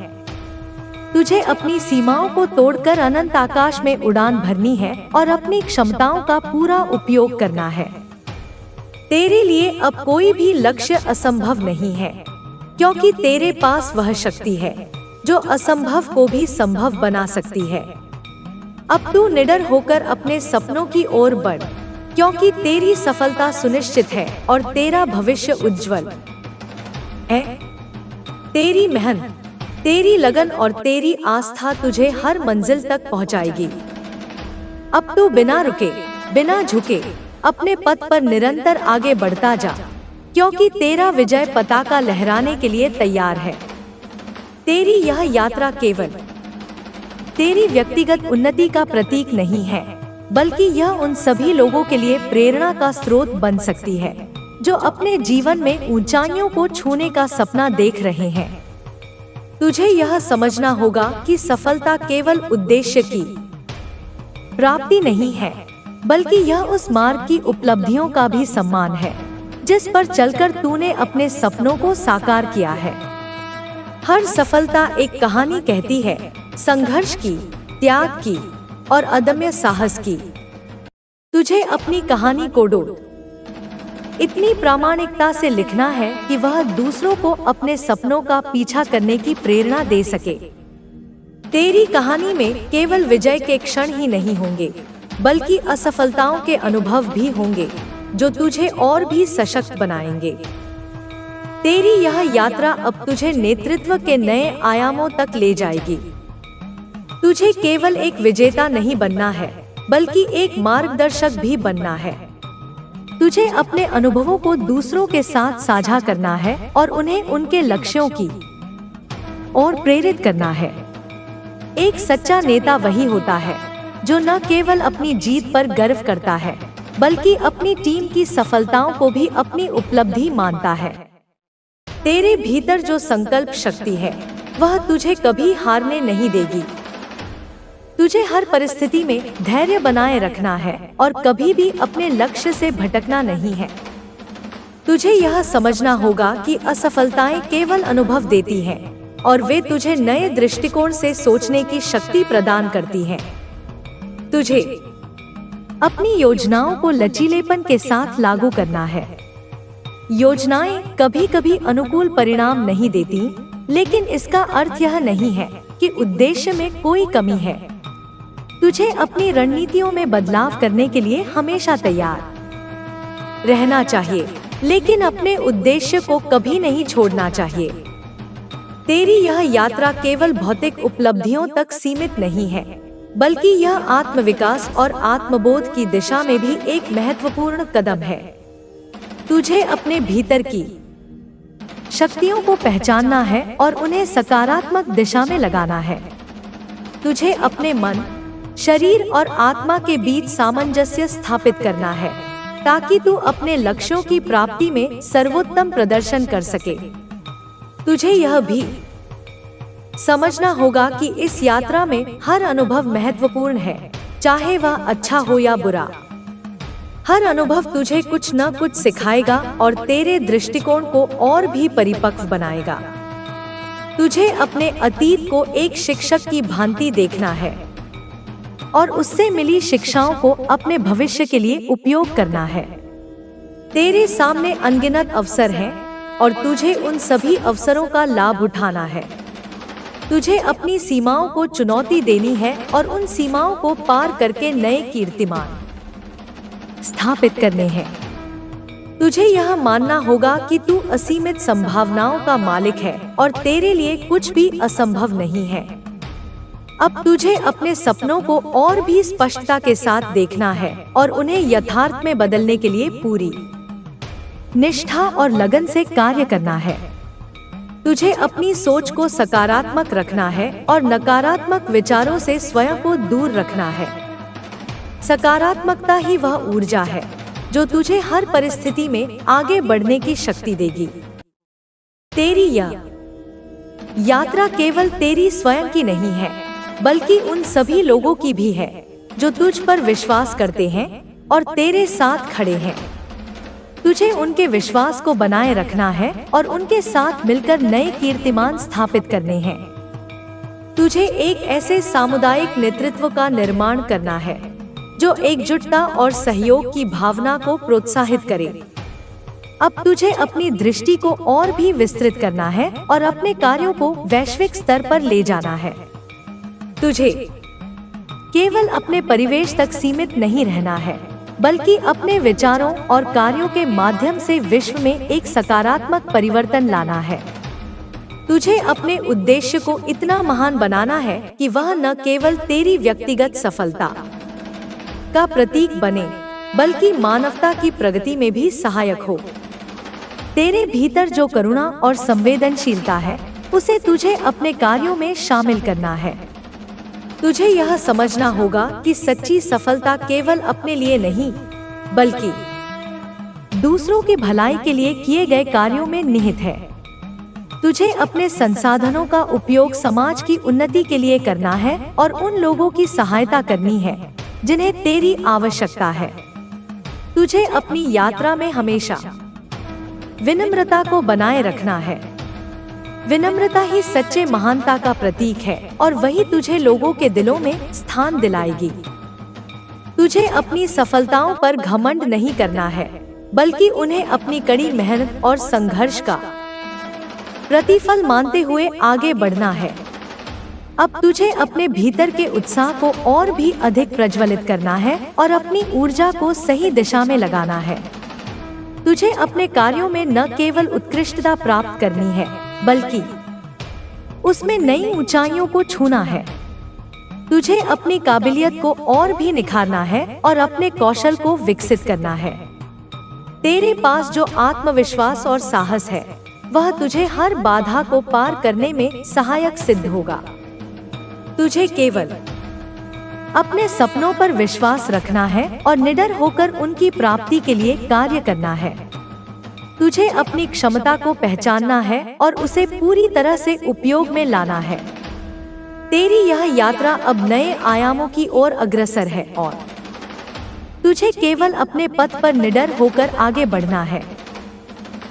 तुझे अपनी सीमाओं को तोड़कर अनंत आकाश में उड़ान भरनी है और अपनी क्षमताओं का पूरा उपयोग करना है। तेरे लिए अब कोई भी लक्ष्य असंभव नहीं है, क्योंकि तेरे पास वह शक्ति है जो असंभव को भी संभव बना सकती है। अब तू निडर होकर अपने सपनों की ओर बढ़, क्योंकि तेरी सफलता सुनिश्चित है और तेरा भविष्य उज्जवल है। तेरी मेहनत, तेरी लगन और तेरी आस्था तुझे हर मंजिल तक पहुंचाएगी। अब तू बिना रुके, बिना झुके अपने पथ पर निरंतर आगे बढ़ता जा, क्योंकि तेरा विजय पताका लहराने के लिए तैयार है। तेरी यह यात्रा केवल तेरी व्यक्तिगत उन्नति का प्रतीक नहीं है, बल्कि यह उन सभी लोगों के लिए प्रेरणा का स्रोत बन सकती है जो अपने जीवन में ऊंचाइयों को छूने का सपना देख रहे हैं। तुझे यह समझना होगा कि सफलता केवल उद्देश्य की प्राप्ति नहीं है, बल्कि यह उस मार्ग की उपलब्धियों का भी सम्मान है जिस पर चलकर तूने अपने सपनों को साकार किया है। हर सफलता एक कहानी कहती है, संघर्ष की, त्याग की और अदम्य साहस की। तुझे अपनी कहानी को इतनी प्रामाणिकता से लिखना है कि वह दूसरों को अपने सपनों का पीछा करने की प्रेरणा दे सके। तेरी कहानी में केवल विजय के क्षण ही नहीं होंगे, बल्कि असफलताओं के अनुभव भी होंगे जो तुझे और भी सशक्त बनाएंगे। तेरी यह यात्रा अब तुझे नेतृत्व के नए आयामों तक ले जाएगी। तुझे केवल एक विजेता नहीं बनना है, बल्कि एक मार्गदर्शक भी बनना है। तुझे अपने अनुभवों को दूसरों के साथ साझा करना है और उन्हें उनके लक्ष्यों की ओर प्रेरित करना है। एक सच्चा नेता वही होता है जो न केवल अपनी जीत पर गर्व करता है, बल्कि अपनी टीम की सफलताओं को भी अपनी उपलब्धि मानता है। तेरे भीतर जो संकल्प शक्ति है, वह तुझे कभी हारने नहीं देगी। तुझे हर परिस्थिति में धैर्य बनाए रखना है और कभी भी अपने लक्ष्य से भटकना नहीं है। तुझे यह समझना होगा कि असफलताएं केवल अनुभव देती हैं और वे तुझे नए दृष्टिकोण से सोचने की शक्ति प्रदान करती हैं। तुझे अपनी योजनाओं को लचीलेपन के साथ लागू करना है। योजनाएं कभी कभी अनुकूल परिणाम नहीं देती, लेकिन इसका अर्थ यह नहीं है कि उद्देश्य में कोई कमी है। तुझे अपनी रणनीतियों में बदलाव करने के लिए हमेशा तैयार रहना चाहिए, लेकिन अपने उद्देश्य को कभी नहीं छोड़ना चाहिए। तेरी यह यात्रा केवल भौतिक उपलब्धियों तक सीमित नहीं है, बल्कि यह आत्मविकास और आत्मबोध की दिशा में भी एक महत्वपूर्ण कदम है। तुझे अपने भीतर की शक्तियों को पहचानना है और उन्हें सकारात्मक दिशा में लगाना है। तुझे अपने मन, शरीर और आत्मा के बीच सामंजस्य स्थापित करना है, ताकि तू अपने लक्ष्यों की प्राप्ति में सर्वोत्तम प्रदर्शन कर सके। तुझे यह भी समझना होगा कि इस यात्रा में हर अनुभव महत्वपूर्ण है, चाहे वह अच्छा हो या बुरा। हर अनुभव तुझे कुछ न कुछ सिखाएगा और तेरे दृष्टिकोण को और भी परिपक्व बनाएगा। तुझे अपने अतीत को एक शिक्षक की भांति देखना है और उससे मिली शिक्षाओं को अपने भविष्य के लिए उपयोग करना है। तेरे सामने अनगिनत अवसर हैं और तुझे उन सभी अवसरों का लाभ उठाना है। तुझे अपनी सीमाओं को चुनौती देनी है और उन सीमाओं को पार करके नए कीर्तिमान स्थापित करने हैं। तुझे यह मानना होगा कि तू असीमित संभावनाओं का मालिक है और तेरे लिए कुछ भी असंभव नहीं है। अब तुझे अपने सपनों को और भी स्पष्टता के साथ देखना है और उन्हें यथार्थ में बदलने के लिए पूरी निष्ठा और लगन से कार्य करना है। तुझे अपनी सोच को सकारात्मक रखना है और नकारात्मक विचारों से स्वयं को दूर रखना है। सकारात्मकता ही वह ऊर्जा है जो तुझे हर परिस्थिति में आगे बढ़ने की शक्ति देगी। तेरी यह यात्रा केवल तेरी स्वयं की नहीं है, बल्कि उन सभी लोगों की भी है जो तुझ पर विश्वास करते हैं और तेरे साथ खड़े हैं। तुझे उनके विश्वास को बनाए रखना है और उनके साथ मिलकर नए कीर्तिमान स्थापित करने हैं। तुझे एक ऐसे सामुदायिक नेतृत्व का निर्माण करना है जो एकजुटता और सहयोग की भावना को प्रोत्साहित करे। अब तुझे अपनी दृष्टि को और भी विस्तृत करना है और अपने कार्यों को वैश्विक स्तर पर ले जाना है। तुझे केवल अपने परिवेश तक सीमित नहीं रहना है, बल्कि अपने विचारों और कार्यों के माध्यम से विश्व में एक सकारात्मक परिवर्तन लाना है। तुझे अपने उद्देश्य को इतना महान बनाना है कि वह न केवल तेरी व्यक्तिगत सफलता का प्रतीक बने, बल्कि मानवता की प्रगति में भी सहायक हो। तेरे भीतर जो करुणा और संवेदनशीलता है, उसे तुझे अपने कार्यों में शामिल करना है। तुझे यह समझना होगा कि सच्ची सफलता केवल अपने लिए नहीं, बल्कि दूसरों की भलाई के लिए किए गए कार्यों में निहित है। तुझे अपने संसाधनों का उपयोग समाज की उन्नति के लिए करना है और उन लोगों की सहायता करनी है जिन्हें तेरी आवश्यकता है। तुझे अपनी यात्रा में हमेशा विनम्रता को बनाए रखना है। विनम्रता ही सच्चे महानता का प्रतीक है और वही तुझे लोगों के दिलों में स्थान दिलाएगी। तुझे अपनी सफलताओं पर घमंड नहीं करना है, बल्कि उन्हें अपनी कड़ी मेहनत और संघर्ष का प्रतिफल मानते हुए आगे बढ़ना है। अब तुझे अपने भीतर के उत्साह को और भी अधिक प्रज्वलित करना है और अपनी ऊर्जा को सही दिशा में लगाना है। तुझे अपने कार्यों में न केवल उत्कृष्टता प्राप्त करनी है, बल्कि उसमें नई ऊंचाइयों को छूना है। तुझे अपनी काबिलियत को और भी निखारना है और अपने कौशल को विकसित करना है। तेरे पास जो आत्मविश्वास और साहस है, वह तुझे हर बाधा को पार करने में सहायक सिद्ध होगा। तुझे केवल अपने सपनों पर विश्वास रखना है और निडर होकर उनकी प्राप्ति के लिए कार्य करना है। तुझे अपनी क्षमता को पहचानना है और उसे पूरी तरह से उपयोग में लाना है। तेरी यह यात्रा अब नए आयामों की ओर अग्रसर है और तुझे केवल अपने पथ पर निडर होकर आगे बढ़ना है।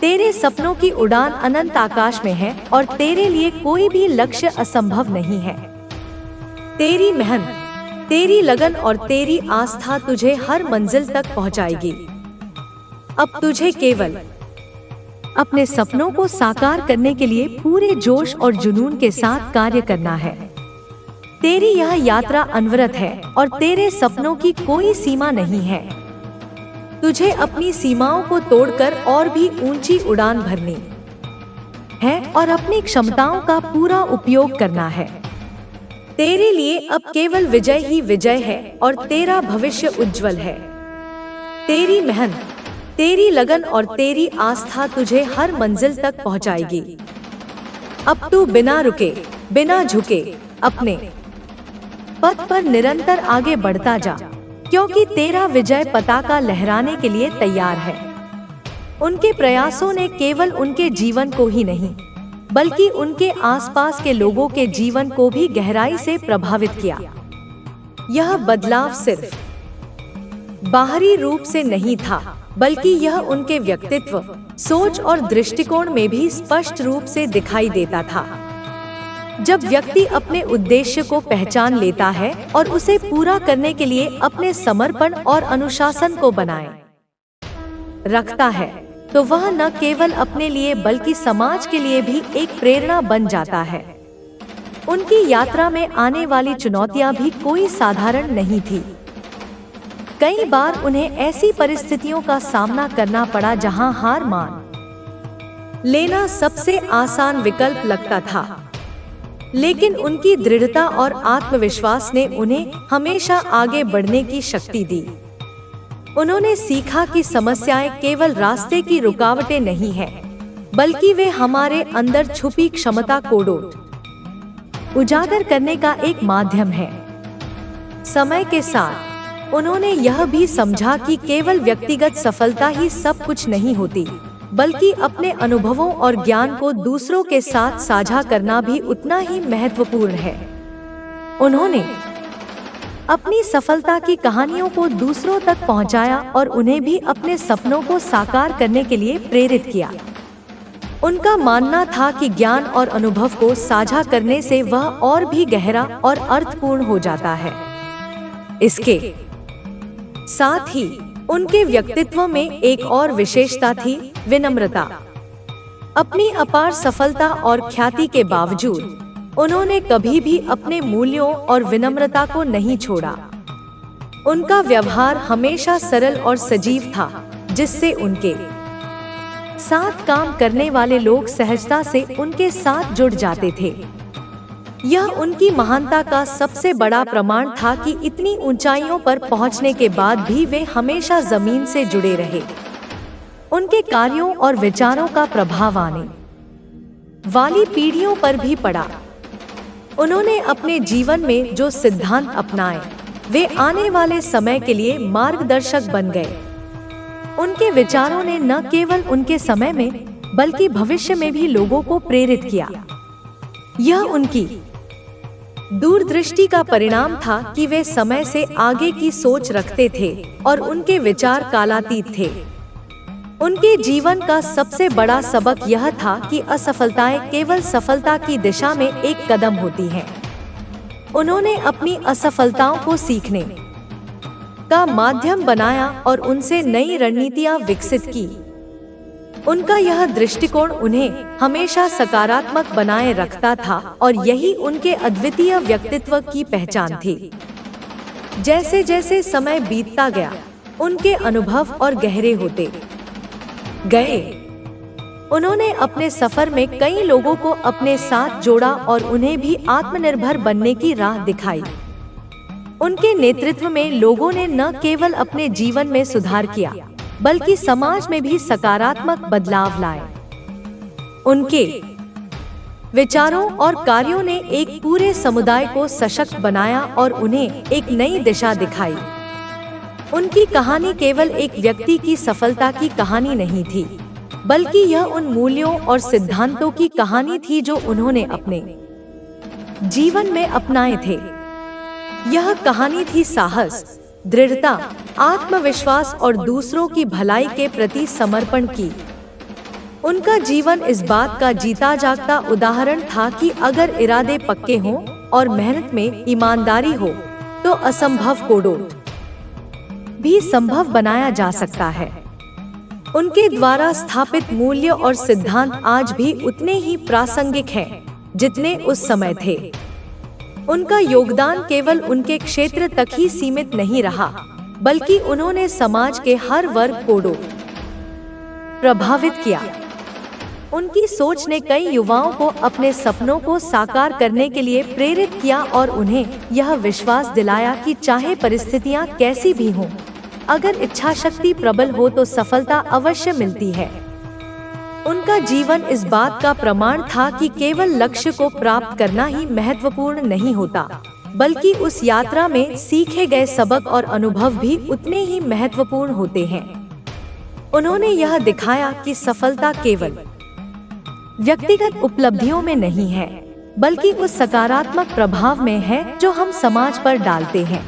तेरे सपनों की उड़ान अनंत आकाश में है और तेरे लिए कोई भी लक्ष्य असंभव नहीं है। तेरी मेहनत, तेरी लगन और तेरी आस्था तुझे हर मंजिल तक पहुंचाएगी। अब तुझे केवल अपने सपनों को साकार करने के लिए पूरे जोश और जुनून के साथ कार्य करना है। तेरी यह यात्रा अनवरत है और तेरे सपनों की कोई सीमा नहीं है। तुझे अपनी सीमाओं को तोड़कर और भी ऊंची उड़ान भरनी है और अपनी क्षमताओं का पूरा उपयोग करना है। तेरे लिए अब केवल विजय ही विजय है और तेरा भविष्य उज्जवल है। तेरी मेहनत, तेरी लगन और तेरी आस्था तुझे हर मंजिल तक पहुंचाएगी। अब तू बिना रुके, बिना झुके अपने पथ पर निरंतर आगे बढ़ता जा, क्योंकि तेरा विजय पताका लहराने के लिए तैयार है। उनके प्रयासों ने केवल उनके जीवन को ही नहीं, बल्कि उनके आसपास के लोगों के जीवन को भी गहराई से प्रभावित किया। यह बदलाव सिर्फ बाहरी रूप से नहीं था, बल्कि यह उनके व्यक्तित्व, सोच और दृष्टिकोण में भी स्पष्ट रूप से दिखाई देता था। जब व्यक्ति अपने उद्देश्य को पहचान लेता है और उसे पूरा करने के लिए अपने समर्पण और अनुशासन को बनाए रखता है, तो वह न केवल अपने लिए बल्कि समाज के लिए भी एक प्रेरणा बन जाता है। उनकी यात्रा में आने वाली चुनौतियां भी कोई साधारण नहीं थी। कई बार उन्हें ऐसी परिस्थितियों का सामना करना पड़ा जहां हार मान लेना सबसे आसान विकल्प लगता था, लेकिन उनकी दृढ़ता और आत्मविश्वास ने उन्हें हमेशा आगे बढ़ने की शक्ति दी। उन्होंने सीखा कि समस्याएं केवल रास्ते की रुकावटें नहीं हैं, बल्कि वे हमारे अंदर छुपी क्षमता को उजागर करने का एक माध्यम है। समय के साथ उन्होंने यह भी समझा कि केवल व्यक्तिगत सफलता ही सब कुछ नहीं होती, बल्कि अपने अनुभवों और ज्ञान को दूसरों के साथ साझा करना भी उतना ही महत्वपूर्ण है। उन्होंने अपनी सफलता की कहानियों को दूसरों तक पहुंचाया और उन्हें भी अपने सपनों को साकार करने के लिए प्रेरित किया। उनका मानना था कि ज्ञान और अनुभव को साझा करने से वह और भी गहरा और अर्थपूर्ण हो जाता है। इसके साथ ही उनके व्यक्तित्व में एक और विशेषता थी, विनम्रता। अपनी अपार सफलता और ख्याति के बावजूद उन्होंने कभी भी अपने मूल्यों और विनम्रता को नहीं छोड़ा। उनका व्यवहार हमेशा सरल और सजीव था, जिससे उनके साथ काम करने वाले लोग सहजता से उनके साथ जुड़ जाते थे। यह उनकी महानता का सबसे बड़ा प्रमाण था कि इतनी ऊंचाइयों पर पहुंचने के बाद भी वे हमेशा जमीन से जुड़े रहे। उनके कार्यों और विचारों का प्रभाव आने वाली पीढ़ियों पर भी पड़ा। उन्होंने अपने जीवन में जो सिद्धांत अपनाए, वे आने वाले समय के लिए मार्गदर्शक बन गए। उनके विचारों ने न केवल उनके समय में, बल्कि भविष्य में भी लोगों को प्रेरित किया। यह उनकी दूरदृष्टि का परिणाम था कि वे समय से आगे की सोच रखते थे और उनके विचार कालातीत थे। उनके जीवन का सबसे बड़ा सबक यह था कि असफलताएं केवल सफलता की दिशा में एक कदम होती हैं। उन्होंने अपनी असफलताओं को सीखने का माध्यम बनाया और उनसे नई रणनीतियां विकसित की। उनका यह दृष्टिकोण उन्हें हमेशा सकारात्मक बनाए रखता था और यही उनके अद्वितीय व्यक्तित्व की पहचान थी। जैसे जैसे समय बीतता गया, उनके अनुभव और गहरे होते गए। उन्होंने अपने सफर में कई लोगों को अपने साथ जोड़ा और उन्हें भी आत्मनिर्भर बनने की राह दिखाई। उनके नेतृत्व में लोगों ने न केवल अपने जीवन में सुधार किया, बल्कि समाज में भी सकारात्मक बदलाव लाए। उनके विचारों और कार्यों ने एक पूरे समुदाय को सशक्त बनाया और उन्हें एक नई दिशा दिखाई। उनकी कहानी केवल एक व्यक्ति की सफलता की कहानी नहीं थी, बल्कि यह उन मूल्यों और सिद्धांतों की कहानी थी जो उन्होंने अपने जीवन में अपनाए थे। यह कहानी थी साहस, दृढ़ता, आत्मविश्वास और दूसरों की भलाई के प्रति समर्पण की। उनका जीवन इस बात का जीता जागता उदाहरण था कि अगर इरादे पक्के हों और मेहनत में ईमानदारी हो, तो असंभव कोडों भी संभव बनाया जा सकता है। उनके द्वारा स्थापित मूल्य और सिद्धांत आज भी उतने ही प्रासंगिक हैं जितने उस समय थे। उनका योगदान केवल उनके क्षेत्र तक ही सीमित नहीं रहा, बल्कि उन्होंने समाज के हर वर्ग को प्रभावित किया। उनकी सोच ने कई युवाओं को अपने सपनों को साकार करने के लिए प्रेरित किया और उन्हें यह विश्वास दिलाया कि चाहे परिस्थितियां कैसी भी हों, अगर इच्छा शक्ति प्रबल हो तो सफलता अवश्य मिलती है। उनका जीवन इस बात का प्रमाण था कि केवल लक्ष्य को प्राप्त करना ही महत्वपूर्ण नहीं होता, बल्कि उस यात्रा में सीखे गए सबक और अनुभव भी उतने ही महत्वपूर्ण होते हैं। उन्होंने यह दिखाया कि सफलता केवल व्यक्तिगत उपलब्धियों में नहीं है, बल्कि उस सकारात्मक प्रभाव में है जो हम समाज पर डालते हैं।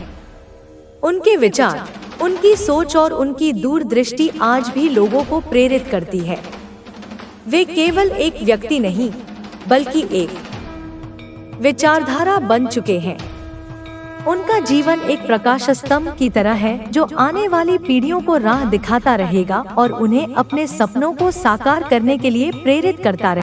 उनके विचार, उनकी सोच और उनकी दूरदृष्टि आज भी लोगों को प्रेरित करती है। वे केवल एक व्यक्ति नहीं, बल्कि एक विचारधारा बन चुके हैं। उनका जीवन एक प्रकाश स्तंभ की तरह है जो आने वाली पीढ़ियों को राह दिखाता रहेगा और उन्हें अपने सपनों को साकार करने के लिए प्रेरित करता रहेगा।